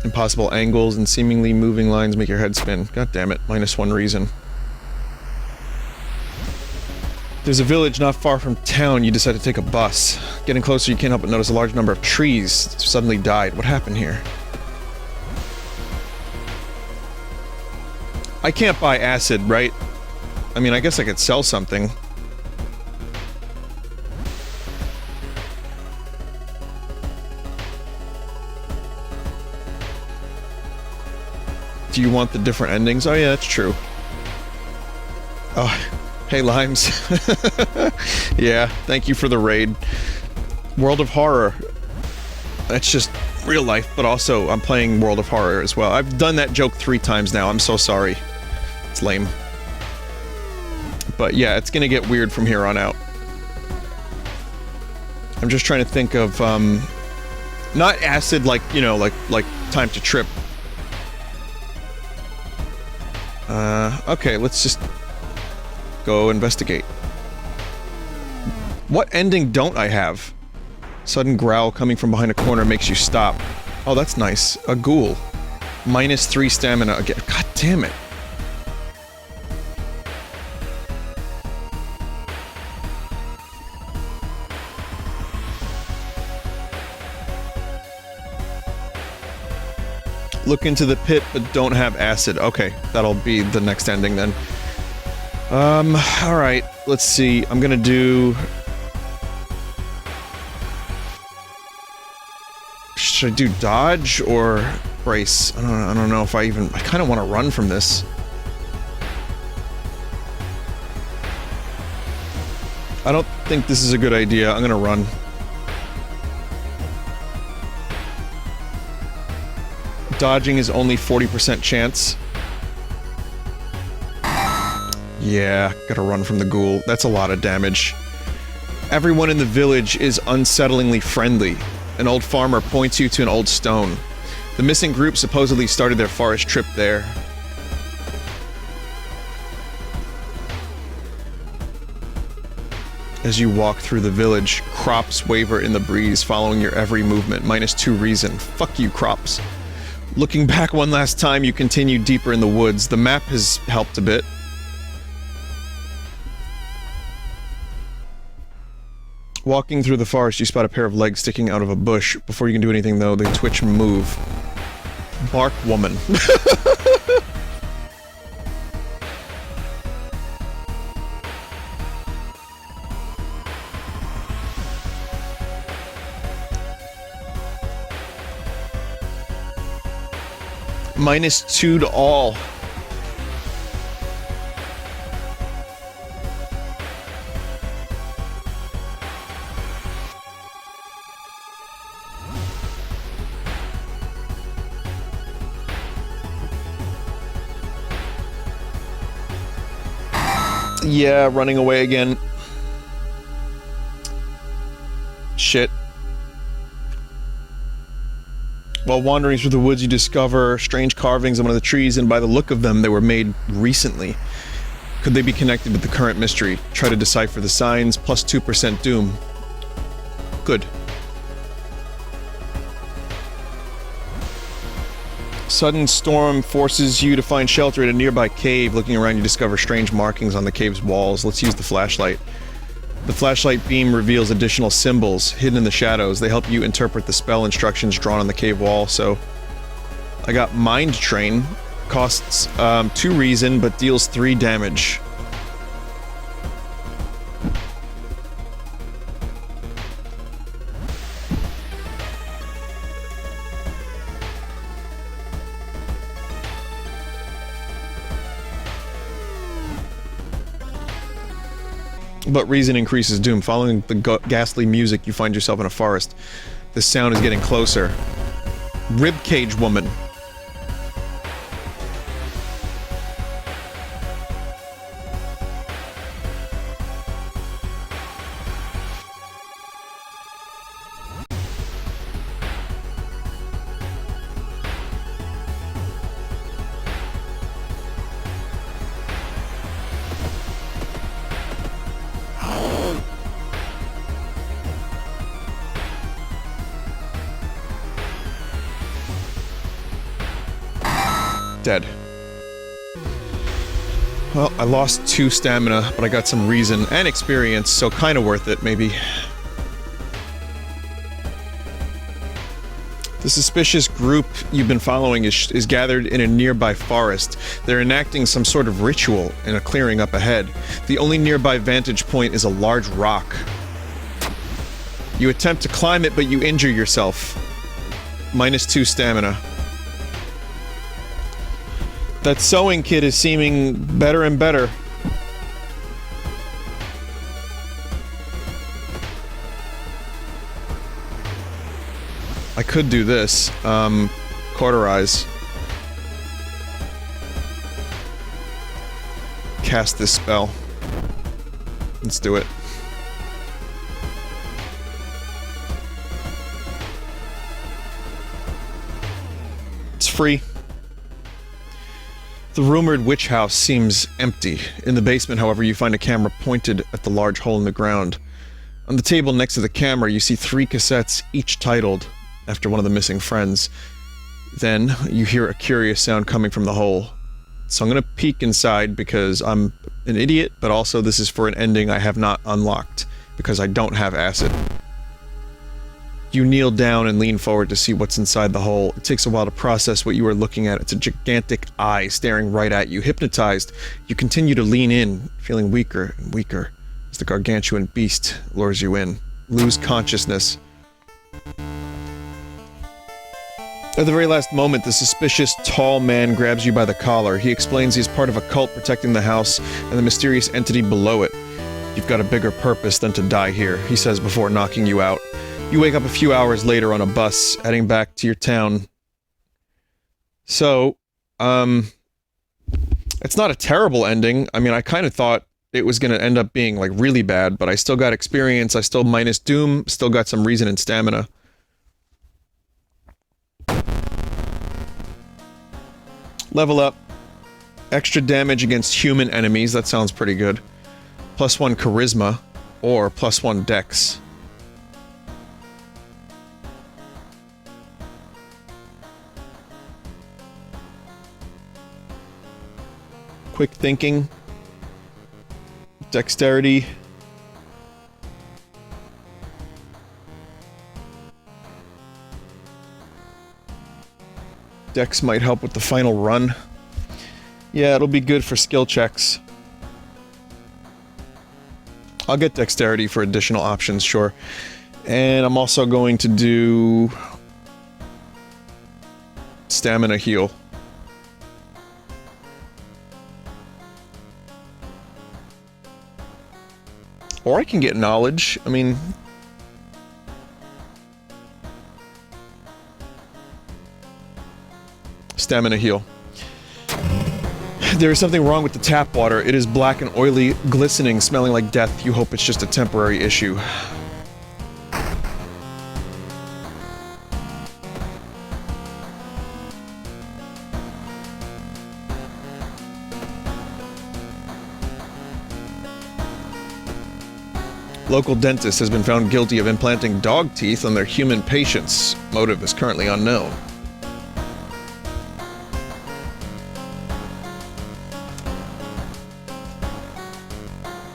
Impossible angles and seemingly moving lines make your head spin. God damn it, -1 reason. There's a village not far from town, you decide to take a bus. Getting closer, you can't help but notice a large number of trees suddenly died. What happened here? I can't buy acid, right? I mean, I guess I could sell something. Do you want the different endings? Oh yeah, that's true. Oh, hey Limes. Yeah, thank you for the raid. World of Horror. That's just real life, but also I'm playing World of Horror as well. I've done that joke 3 times now, I'm so sorry. It's lame. But yeah, it's gonna get weird from here on out. I'm just trying to think of, not acid like, you know, like Time to Trip. Okay, let's just go investigate. What ending don't I have? Sudden growl coming from behind a corner makes you stop. Oh, that's nice. A ghoul. -3 stamina again. God damn it. Look into the pit, but don't have acid. Okay, that'll be the next ending then. Alright, let's see. I'm gonna do... Should I do dodge or brace? I don't know if I kind of want to run from this. I don't think this is a good idea. I'm gonna run. Dodging is only 40% chance. Yeah, gotta run from the ghoul. That's a lot of damage. Everyone in the village is unsettlingly friendly. An old farmer points you to an old stone. The missing group supposedly started their forest trip there. As you walk through the village, crops waver in the breeze, following your every movement. -2 reason. Fuck you, crops. Looking back one last time, you continue deeper in the woods. The map has helped a bit. Walking through the forest, you spot a pair of legs sticking out of a bush. Before you can do anything, though, they twitch and move. Bark woman. -2 to all. Yeah, running away again. Shit. While wandering through the woods, you discover strange carvings on one of the trees, and by the look of them, they were made recently. Could they be connected with the current mystery? Try to decipher the signs, plus 2% doom. Good. Sudden storm forces you to find shelter at a nearby cave. Looking around, you discover strange markings on the cave's walls. Let's use the flashlight. The flashlight beam reveals additional symbols hidden in the shadows. They help you interpret the spell instructions drawn on the cave wall, so... I got Mind Train. Costs 2 reason, but deals 3 damage. But reason increases doom. Following the ghastly music, you find yourself in a forest. The sound is getting closer. Ribcage woman. Dead. Well, I lost 2 stamina, but I got some reason and experience, so kinda worth it, maybe. The suspicious group you've been following is gathered in a nearby forest. They're enacting some sort of ritual in a clearing up ahead. The only nearby vantage point is a large rock. You attempt to climb it, but you injure yourself. -2 stamina. That sewing kit is seeming better and better. I could do this. Cauterize. Cast this spell. Let's do it. It's free. The rumored witch house seems empty. In the basement, however, you find a camera pointed at the large hole in the ground. On the table next to the camera, you see 3 cassettes, each titled after one of the missing friends. Then, you hear a curious sound coming from the hole. So I'm gonna peek inside because I'm an idiot, but also this is for an ending I have not unlocked, because I don't have acid. You kneel down and lean forward to see what's inside the hole. It takes a while to process what you are looking at. It's a gigantic eye staring right at you. Hypnotized, you continue to lean in, feeling weaker and weaker as the gargantuan beast lures you in. Lose consciousness. At the very last moment, the suspicious, tall man grabs you by the collar. He explains he's part of a cult protecting the house and the mysterious entity below it. You've got a bigger purpose than to die here, he says before knocking you out. You wake up a few hours later on a bus, heading back to your town. So, it's not a terrible ending. I mean, I kind of thought it was gonna end up being, like, really bad, but I still got experience, I still minus doom, still got some reason and stamina. Level up. Extra damage against human enemies, that sounds pretty good. +1 charisma, or +1 dex. Quick thinking. Dexterity. Dex might help with the final run. Yeah, it'll be good for skill checks. I'll get dexterity for additional options, sure. And I'm also going to do stamina heal. Or I can get knowledge. I mean... Stamina heal. There is something wrong with the tap water. It is black and oily, glistening, smelling like death. You hope it's just a temporary issue. Local dentist has been found guilty of implanting dog teeth on their human patients. Motive is currently unknown.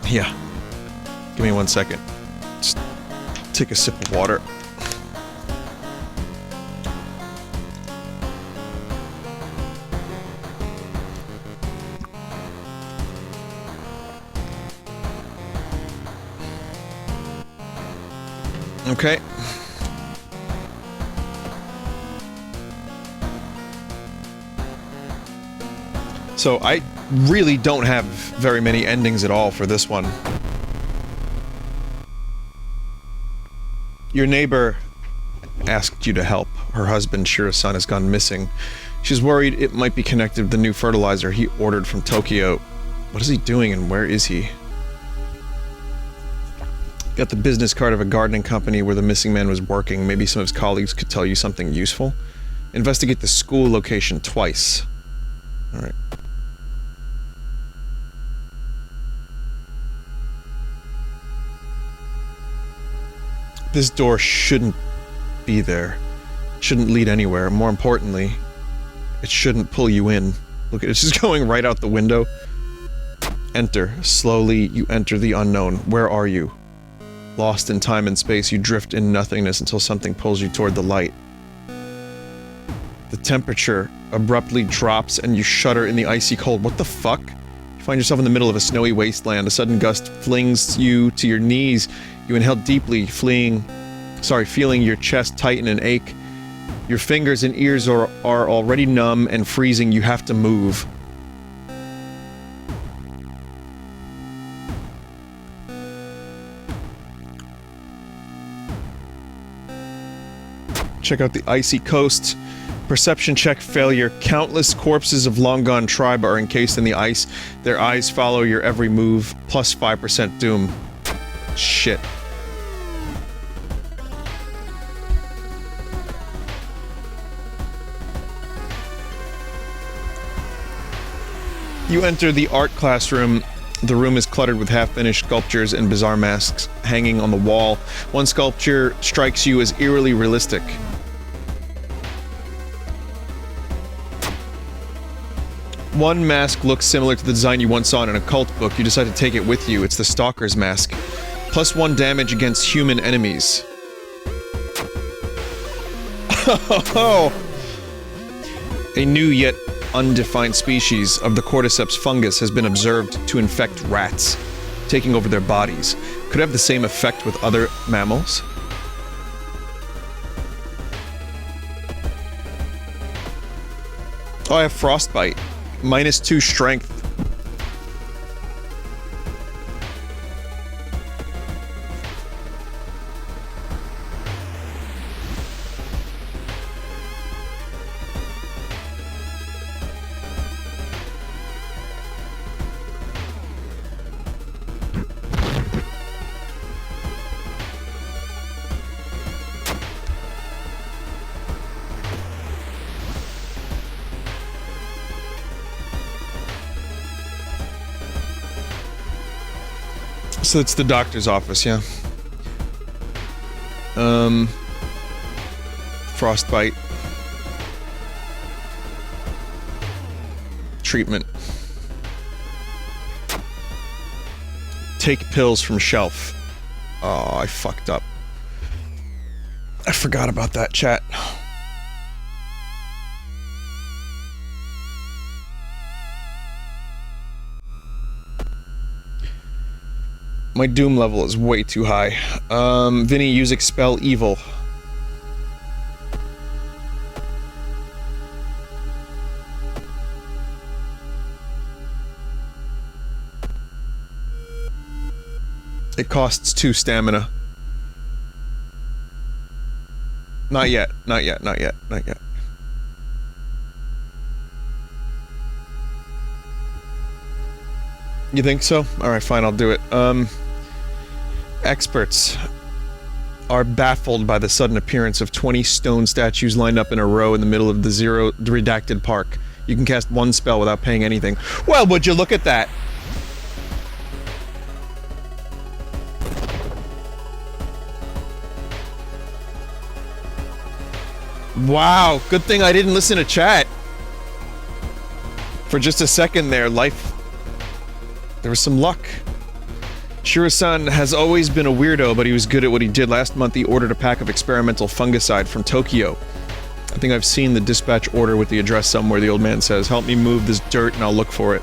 Yeah. Give me 1 second. Just take a sip of water. Okay. So I really don't have very many endings at all for this one. Your neighbor asked you to help. Her husband, Shiro-san, has gone missing. She's worried it might be connected with the new fertilizer he ordered from Tokyo. What is he doing and where is he? Got the business card of a gardening company where the missing man was working. Maybe some of his colleagues could tell you something useful. Investigate the school location twice. Alright. This door shouldn't be there. It shouldn't lead anywhere. More importantly, it shouldn't pull you in. Look, it's just going right out the window. Enter. Slowly, you enter the unknown. Where are you? Lost in time and space, you drift in nothingness until something pulls you toward the light. The temperature abruptly drops and you shudder in the icy cold. What the fuck? You find yourself in the middle of a snowy wasteland. A sudden gust flings you to your knees. You inhale deeply, feeling your chest tighten and ache. Your fingers and ears are already numb and freezing. You have to move. Check out the icy coast. Perception check failure. Countless corpses of long-gone tribe are encased in the ice. Their eyes follow your every move. Plus 5% doom. Shit. You enter the art classroom. The room is cluttered with half-finished sculptures and bizarre masks hanging on the wall. One sculpture strikes you as eerily realistic. One mask looks similar to the design you once saw in an occult book. You decide to take it with you. It's the Stalker's mask. Plus 1 damage against human enemies. A new yet undefined species of the cordyceps fungus has been observed to infect rats, taking over their bodies. Could have the same effect with other mammals? Oh, I have frostbite. -2 strength. So it's the doctor's office, yeah. Frostbite. Treatment. Take pills from shelf. Oh, I fucked up. I forgot about that, chat. My doom level is way too high. Vinny, use Expel Evil. It costs 2 stamina. Not yet, not yet, not yet, not yet. You think so? Alright, fine, I'll do it. Experts are baffled by the sudden appearance of 20 stone statues lined up in a row in the middle of the redacted park. You can cast 1 spell without paying anything. Well, would you look at that? Wow, good thing I didn't listen to chat. For just a second there, there was some luck. Shiro-san has always been a weirdo, but he was good at what he did. Last month he ordered a pack of experimental fungicide from Tokyo. I think I've seen the dispatch order with the address somewhere. The old man says, "Help me move this dirt and I'll look for it."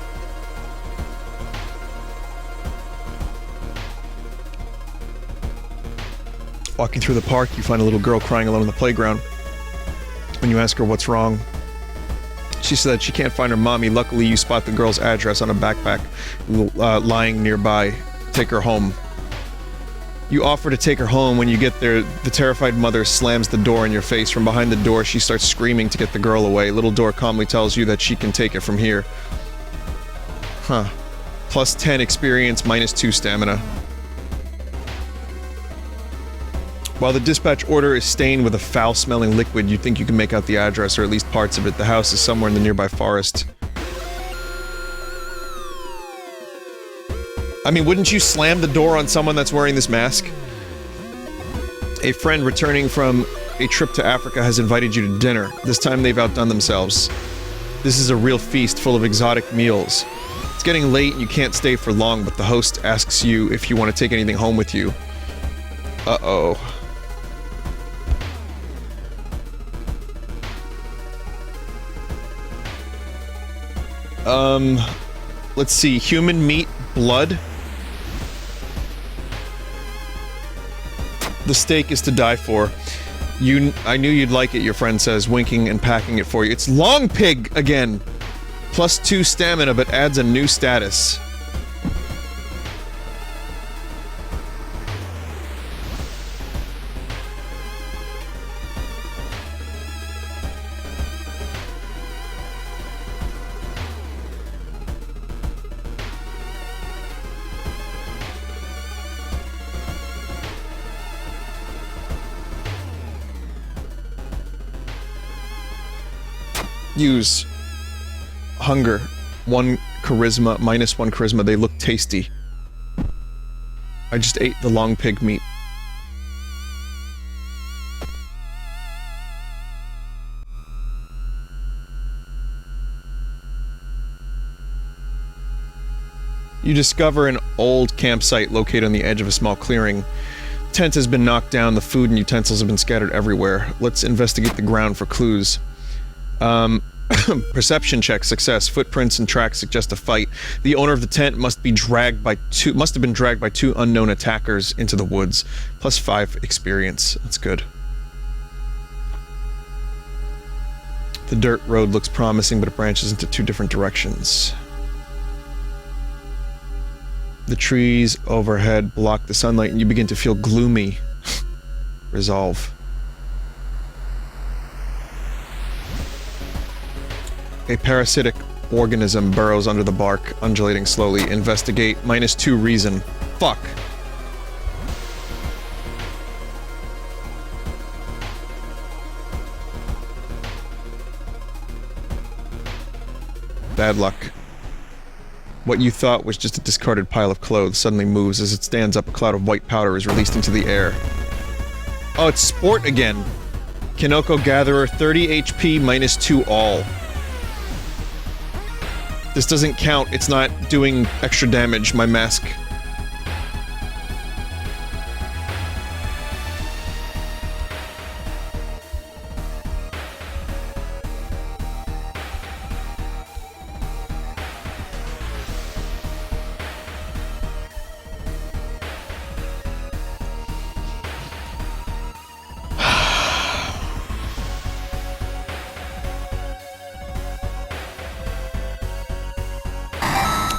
Walking through the park, you find a little girl crying alone on the playground. When you ask her what's wrong, she said she can't find her mommy. Luckily, you spot the girl's address on a backpack lying nearby. Take her home. You offer to take her home. When you get there, the terrified mother slams the door in your face. From behind the door, she starts screaming to get the girl away. Little door calmly tells you that she can take it from here. Huh. Plus 10 experience, -2 stamina. While the dispatch order is stained with a foul-smelling liquid, you think you can make out the address, or at least parts of it. The house is somewhere in the nearby forest. I mean, wouldn't you slam the door on someone that's wearing this mask? A friend returning from a trip to Africa has invited you to dinner. This time they've outdone themselves. This is a real feast full of exotic meals. It's getting late and you can't stay for long, but the host asks you if you want to take anything home with you. Uh-oh. Let's see. Human meat, blood. The steak is to die for. I knew you'd like it, your friend says, winking and packing it for you. It's Long Pig again! +2 stamina, but adds a new status. Use hunger, 1 charisma, -1 charisma. They look tasty. I just ate the long pig meat. You discover an old campsite located on the edge of a small clearing. Tent has been knocked down, the food and utensils have been scattered everywhere. Let's investigate the ground for clues. Perception check, success. Footprints and tracks suggest a fight. The owner of the tent must have been dragged by 2 unknown attackers into the woods. +5 experience. That's good. The dirt road looks promising, but it branches into 2 different directions. The trees overhead block the sunlight and you begin to feel gloomy. Resolve. A parasitic organism burrows under the bark, undulating slowly. Investigate. -2 reason. Fuck. Bad luck. What you thought was just a discarded pile of clothes suddenly moves. As it stands up, a cloud of white powder is released into the air. Oh, it's sport again. Kinoko Gatherer, 30 HP, -2 all. This doesn't count, it's not doing extra damage, my mask.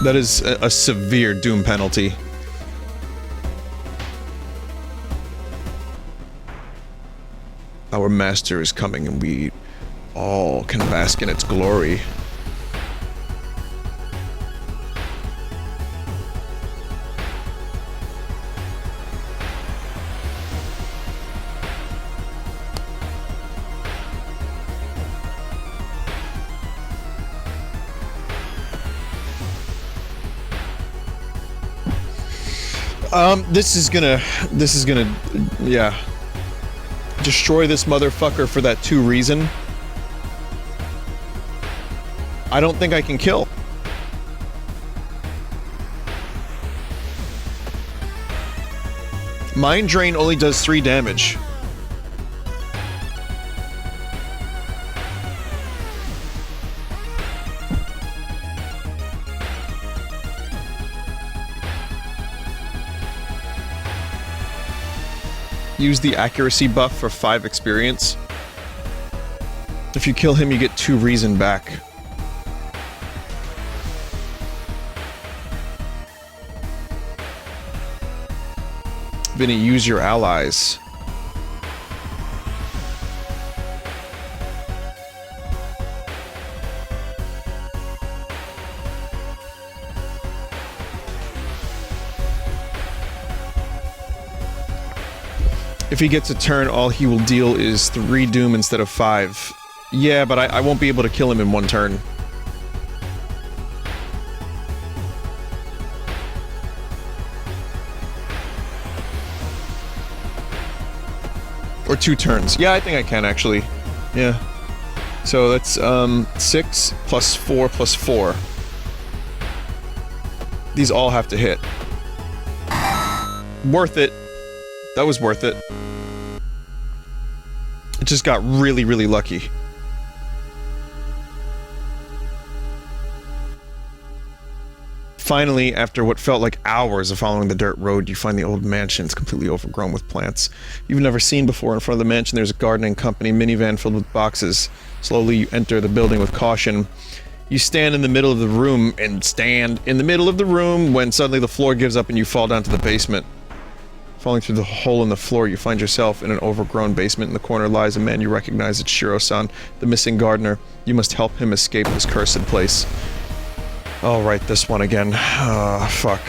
That is a severe doom penalty. Our master is coming and we all can bask in its glory. This is gonna, yeah. Destroy this motherfucker for that 2 reason. I don't think I can kill. Mind Drain only does 3 damage. Use the accuracy buff for 5 experience. If you kill him, you get 2 reason back. Vinny, use your allies. If he gets a turn, all he will deal is 3 doom instead of 5. Yeah, but I won't be able to kill him in 1 turn. Or 2 turns. Yeah, I think I can, actually. Yeah. So that's, 6 plus 4 plus 4. These all have to hit. Worth it. That was worth it. It just got really, really lucky. Finally, after what felt like hours of following the dirt road, you find the old mansion. It's completely overgrown with plants you've never seen before. In front of the mansion, there's a gardening company minivan filled with boxes. Slowly, you enter the building with caution. You stand in the middle of the room when suddenly the floor gives up and you fall down to the basement. Falling through the hole in the floor, you find yourself in an overgrown basement. In the corner lies a man you recognize. It's Shiro-san, the missing gardener. You must help him escape this cursed place. I'll write this one again. Ah, fuck.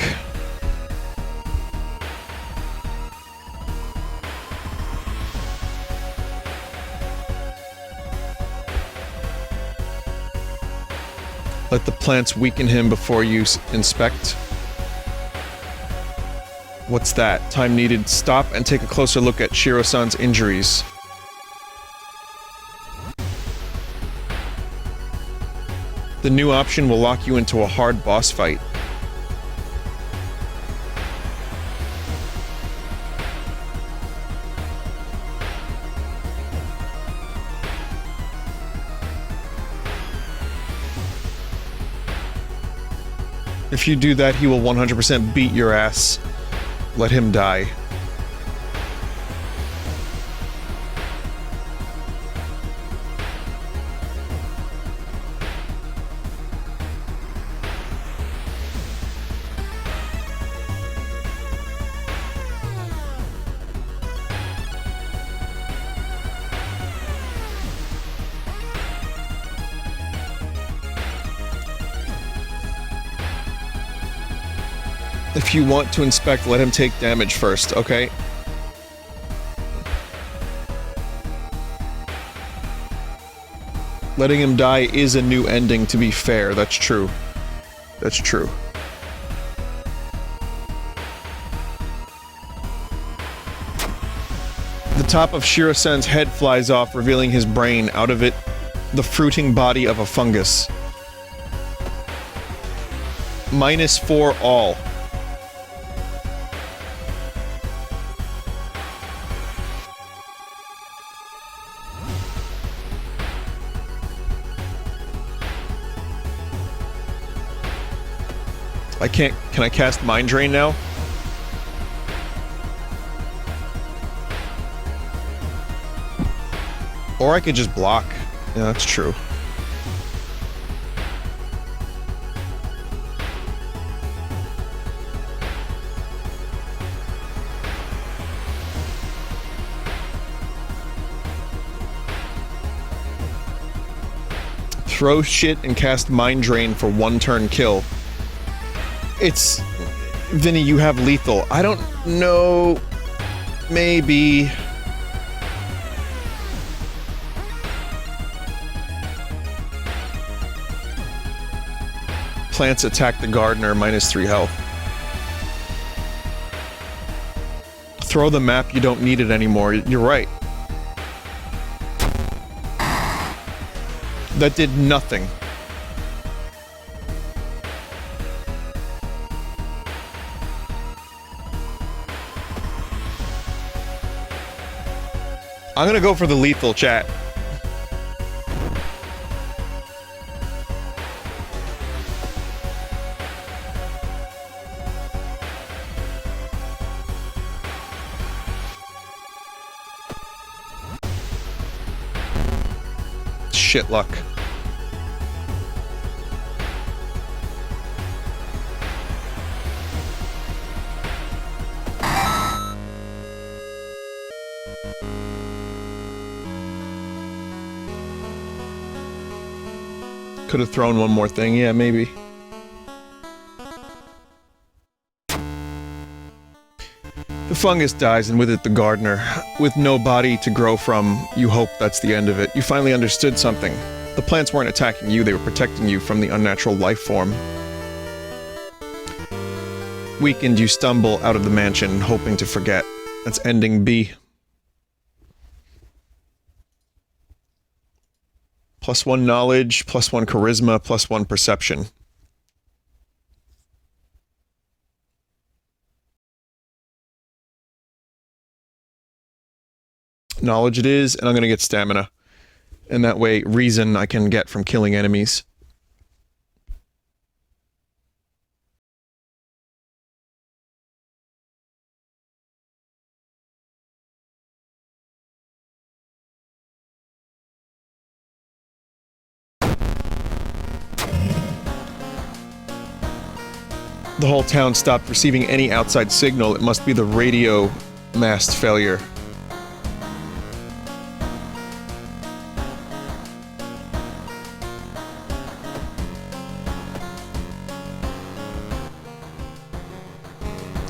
Let the plants weaken him before you inspect. What's that? Time needed. Stop and take a closer look at Shiro-san's injuries. The new option will lock you into a hard boss fight. If you do that, he will 100% beat your ass. Let him die. If you want to inspect, let him take damage first, okay? Letting him die is a new ending, to be fair. That's true. That's true. The top of Shiro-san's head flies off, revealing his brain. Out of it, the fruiting body of a fungus. -4 all. I can't... Can I cast Mind Drain now? Or I could just block. Yeah, that's true. Throw shit and cast Mind Drain for 1 turn kill. It's... Vinny, you have lethal. I don't know... Maybe... Plants attack the gardener, -3 health. Throw the map, you don't need it anymore. You're right. That did nothing. I'm gonna go for the lethal, chat. Shit luck. Could have thrown one more thing, yeah, maybe. The fungus dies, and with it the gardener. With no body to grow from, you hope that's the end of it. You finally understood something. The plants weren't attacking you, they were protecting you from the unnatural life form. Weakened, you stumble out of the mansion, hoping to forget. That's ending B. +1 knowledge, +1 charisma, +1 perception. Knowledge it is, and I'm gonna get stamina. And that way, reason I can get from killing enemies. The whole town stopped receiving any outside signal. It must be the radio mast failure.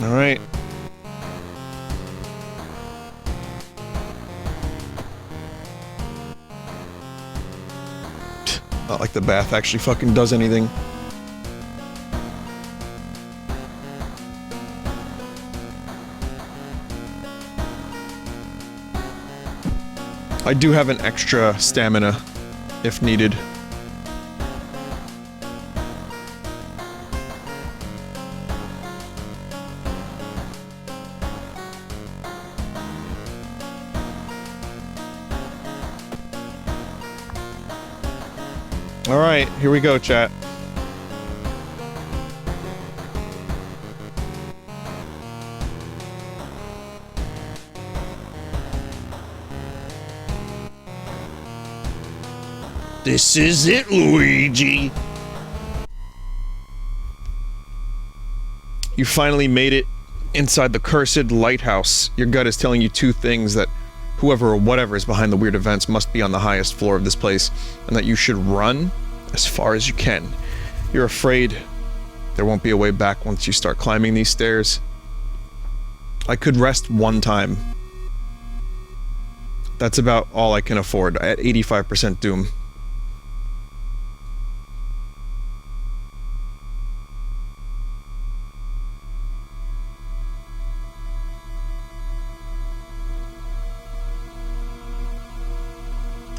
All right. Not like the bath actually fucking does anything. I do have an extra stamina, if needed. Alright, here we go, chat. This is it, Luigi. You finally made it inside the cursed lighthouse. Your gut is telling you two things: that whoever or whatever is behind the weird events must be on the highest floor of this place, and that you should run as far as you can. You're afraid there won't be a way back once you start climbing these stairs. I could rest one time. That's about all I can afford at 85% doom.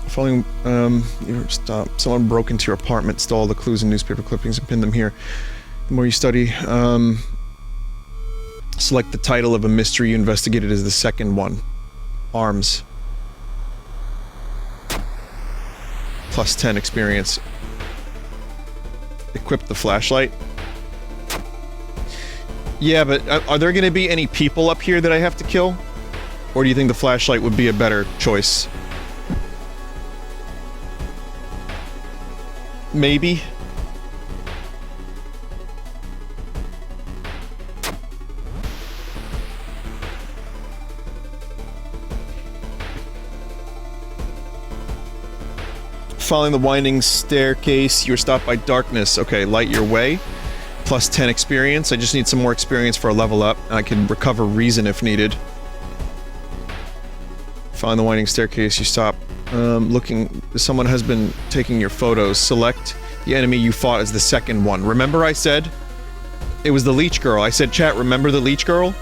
Following, stop. Someone broke into your apartment, stole all the clues and newspaper clippings and pinned them here. The more you study, select the title of a mystery you investigated as the second one. Arms. Plus 10 experience. Equip the flashlight. Yeah, but are there gonna be any people up here that I have to kill? Or do you think the flashlight would be a better choice? Maybe. Following the winding staircase, you were stopped by darkness. Okay, light your way. Plus 10 experience. I just need some more experience for a level up. I can recover reason if needed. Following the winding staircase, you stop. Looking, someone has been taking your photos. Select the enemy you fought as the second one. Remember I said it was the Leech girl. I said, chat, remember the Leech girl?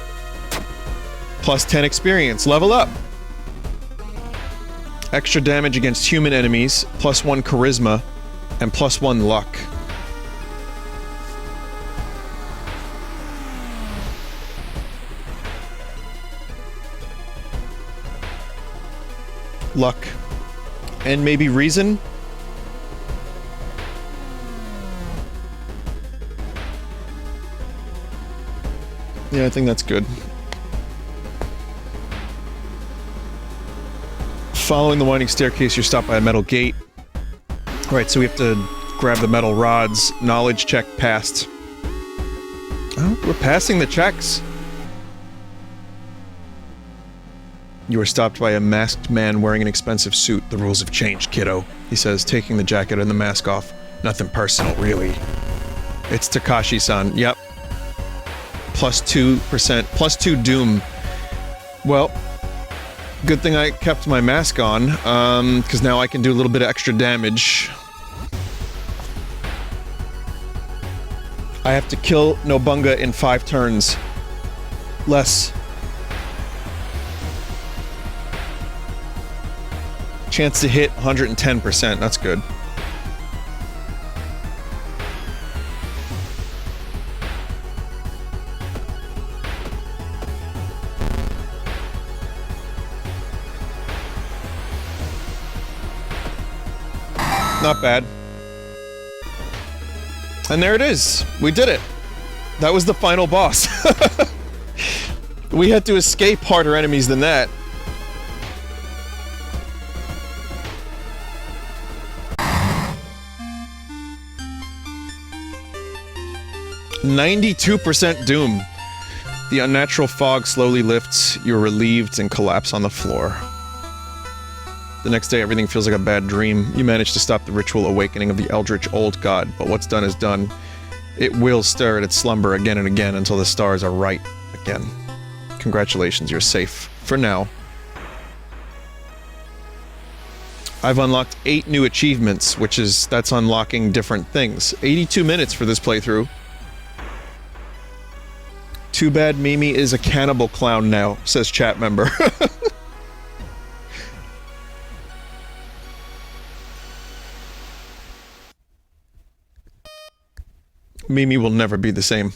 Plus 10 experience. Level up. Extra damage against human enemies. Plus 1 charisma. And plus 1 luck. Luck. And maybe reason? Yeah, I think that's good. Following the winding staircase, you're stopped by a metal gate. Alright, so we have to grab the metal rods. Knowledge check passed. Oh, we're passing the checks. You were stopped by a masked man wearing an expensive suit. The rules have changed, kiddo. He says, taking the jacket and the mask off. Nothing personal, really. It's Takashi-san. Yep. Plus 2%. Plus 2 doom. Well, good thing I kept my mask on, because now I can do a little bit of extra damage. I have to kill Nobunga in 5 turns. Less. Chance to hit 110%. That's good. Not bad. And there it is. We did it. That was the final boss. We had to escape harder enemies than that. 92% doom. The unnatural fog slowly lifts, you're relieved and collapse on the floor. The next day, everything feels like a bad dream. You manage to stop the ritual awakening of the eldritch old god, but what's done is done. It will stir at its slumber again and again until the stars are right again. Congratulations, you're safe. For now. I've unlocked 8 new achievements, that's unlocking different things. 82 minutes for this playthrough. Too bad Mimi is a cannibal clown now, says chat member. Mimi will never be the same.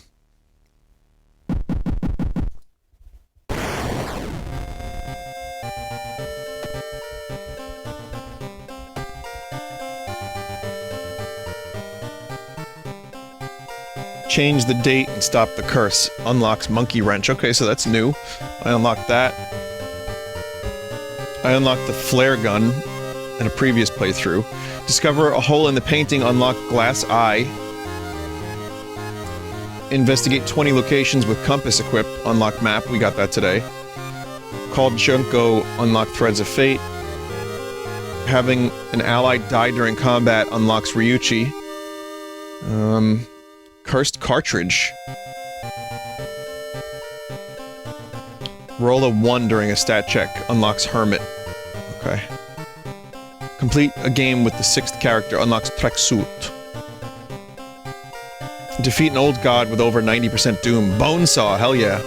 Change the date and stop the curse. Unlocks monkey wrench. Okay, so that's new. I unlocked that. I unlocked the flare gun in a previous playthrough. Discover a hole in the painting. Unlock glass eye. Investigate 20 locations with compass equipped. Unlock map. We got that today. Called Junko. Unlock threads of fate. Having an ally die during combat unlocks Ryuchi. Cursed cartridge. Roll a 1 during a stat check. Unlocks Hermit. Okay. Complete a game with the 6th character. Unlocks Tracksuit. Defeat an old god with over 90% doom. Bonesaw. Hell yeah.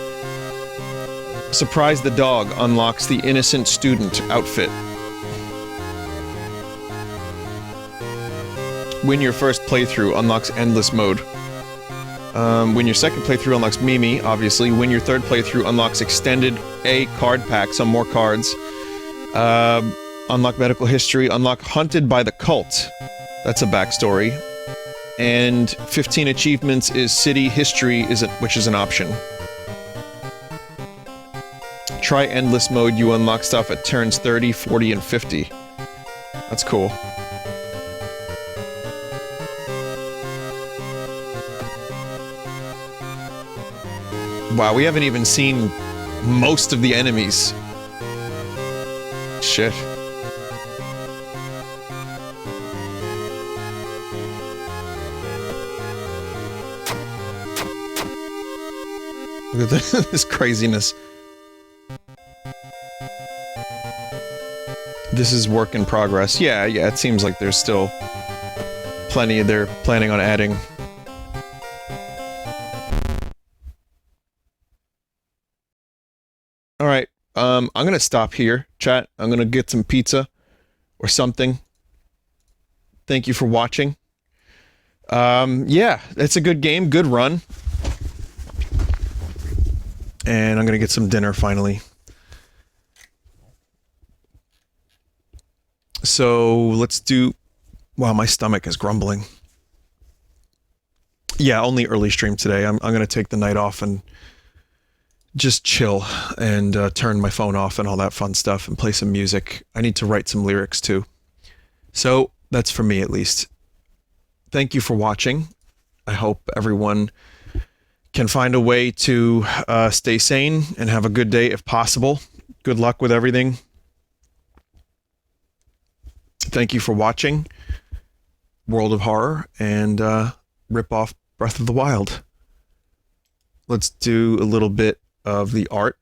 Surprise the dog. Unlocks the innocent student outfit. Win your first playthrough. Unlocks endless mode. Win your second playthrough unlocks Mimi, obviously. Win your third playthrough unlocks extended A card pack, some more cards. Unlock medical history, unlock hunted by the cult. That's a backstory. And 15 achievements is city history, which is an option. Try endless mode, you unlock stuff at turns 30, 40, and 50. That's cool. Wow, we haven't even seen most of the enemies. Shit. Look at this craziness. This is work in progress. Yeah, it seems like there's still plenty they're planning on adding. Alright, I'm gonna stop here, chat. I'm gonna get some pizza or something. Thank you for watching. Yeah, it's a good game, good run. And I'm gonna get some dinner finally. So, let's do... Wow, my stomach is grumbling. Yeah, only early stream today. I'm gonna take the night off and just chill and turn my phone off and all that fun stuff and play some music. I need to write some lyrics too. So, that's for me at least. Thank you for watching. I hope everyone can find a way to stay sane and have a good day if possible. Good luck with everything. Thank you for watching World of Horror and rip off Breath of the Wild. Let's do a little bit of the art.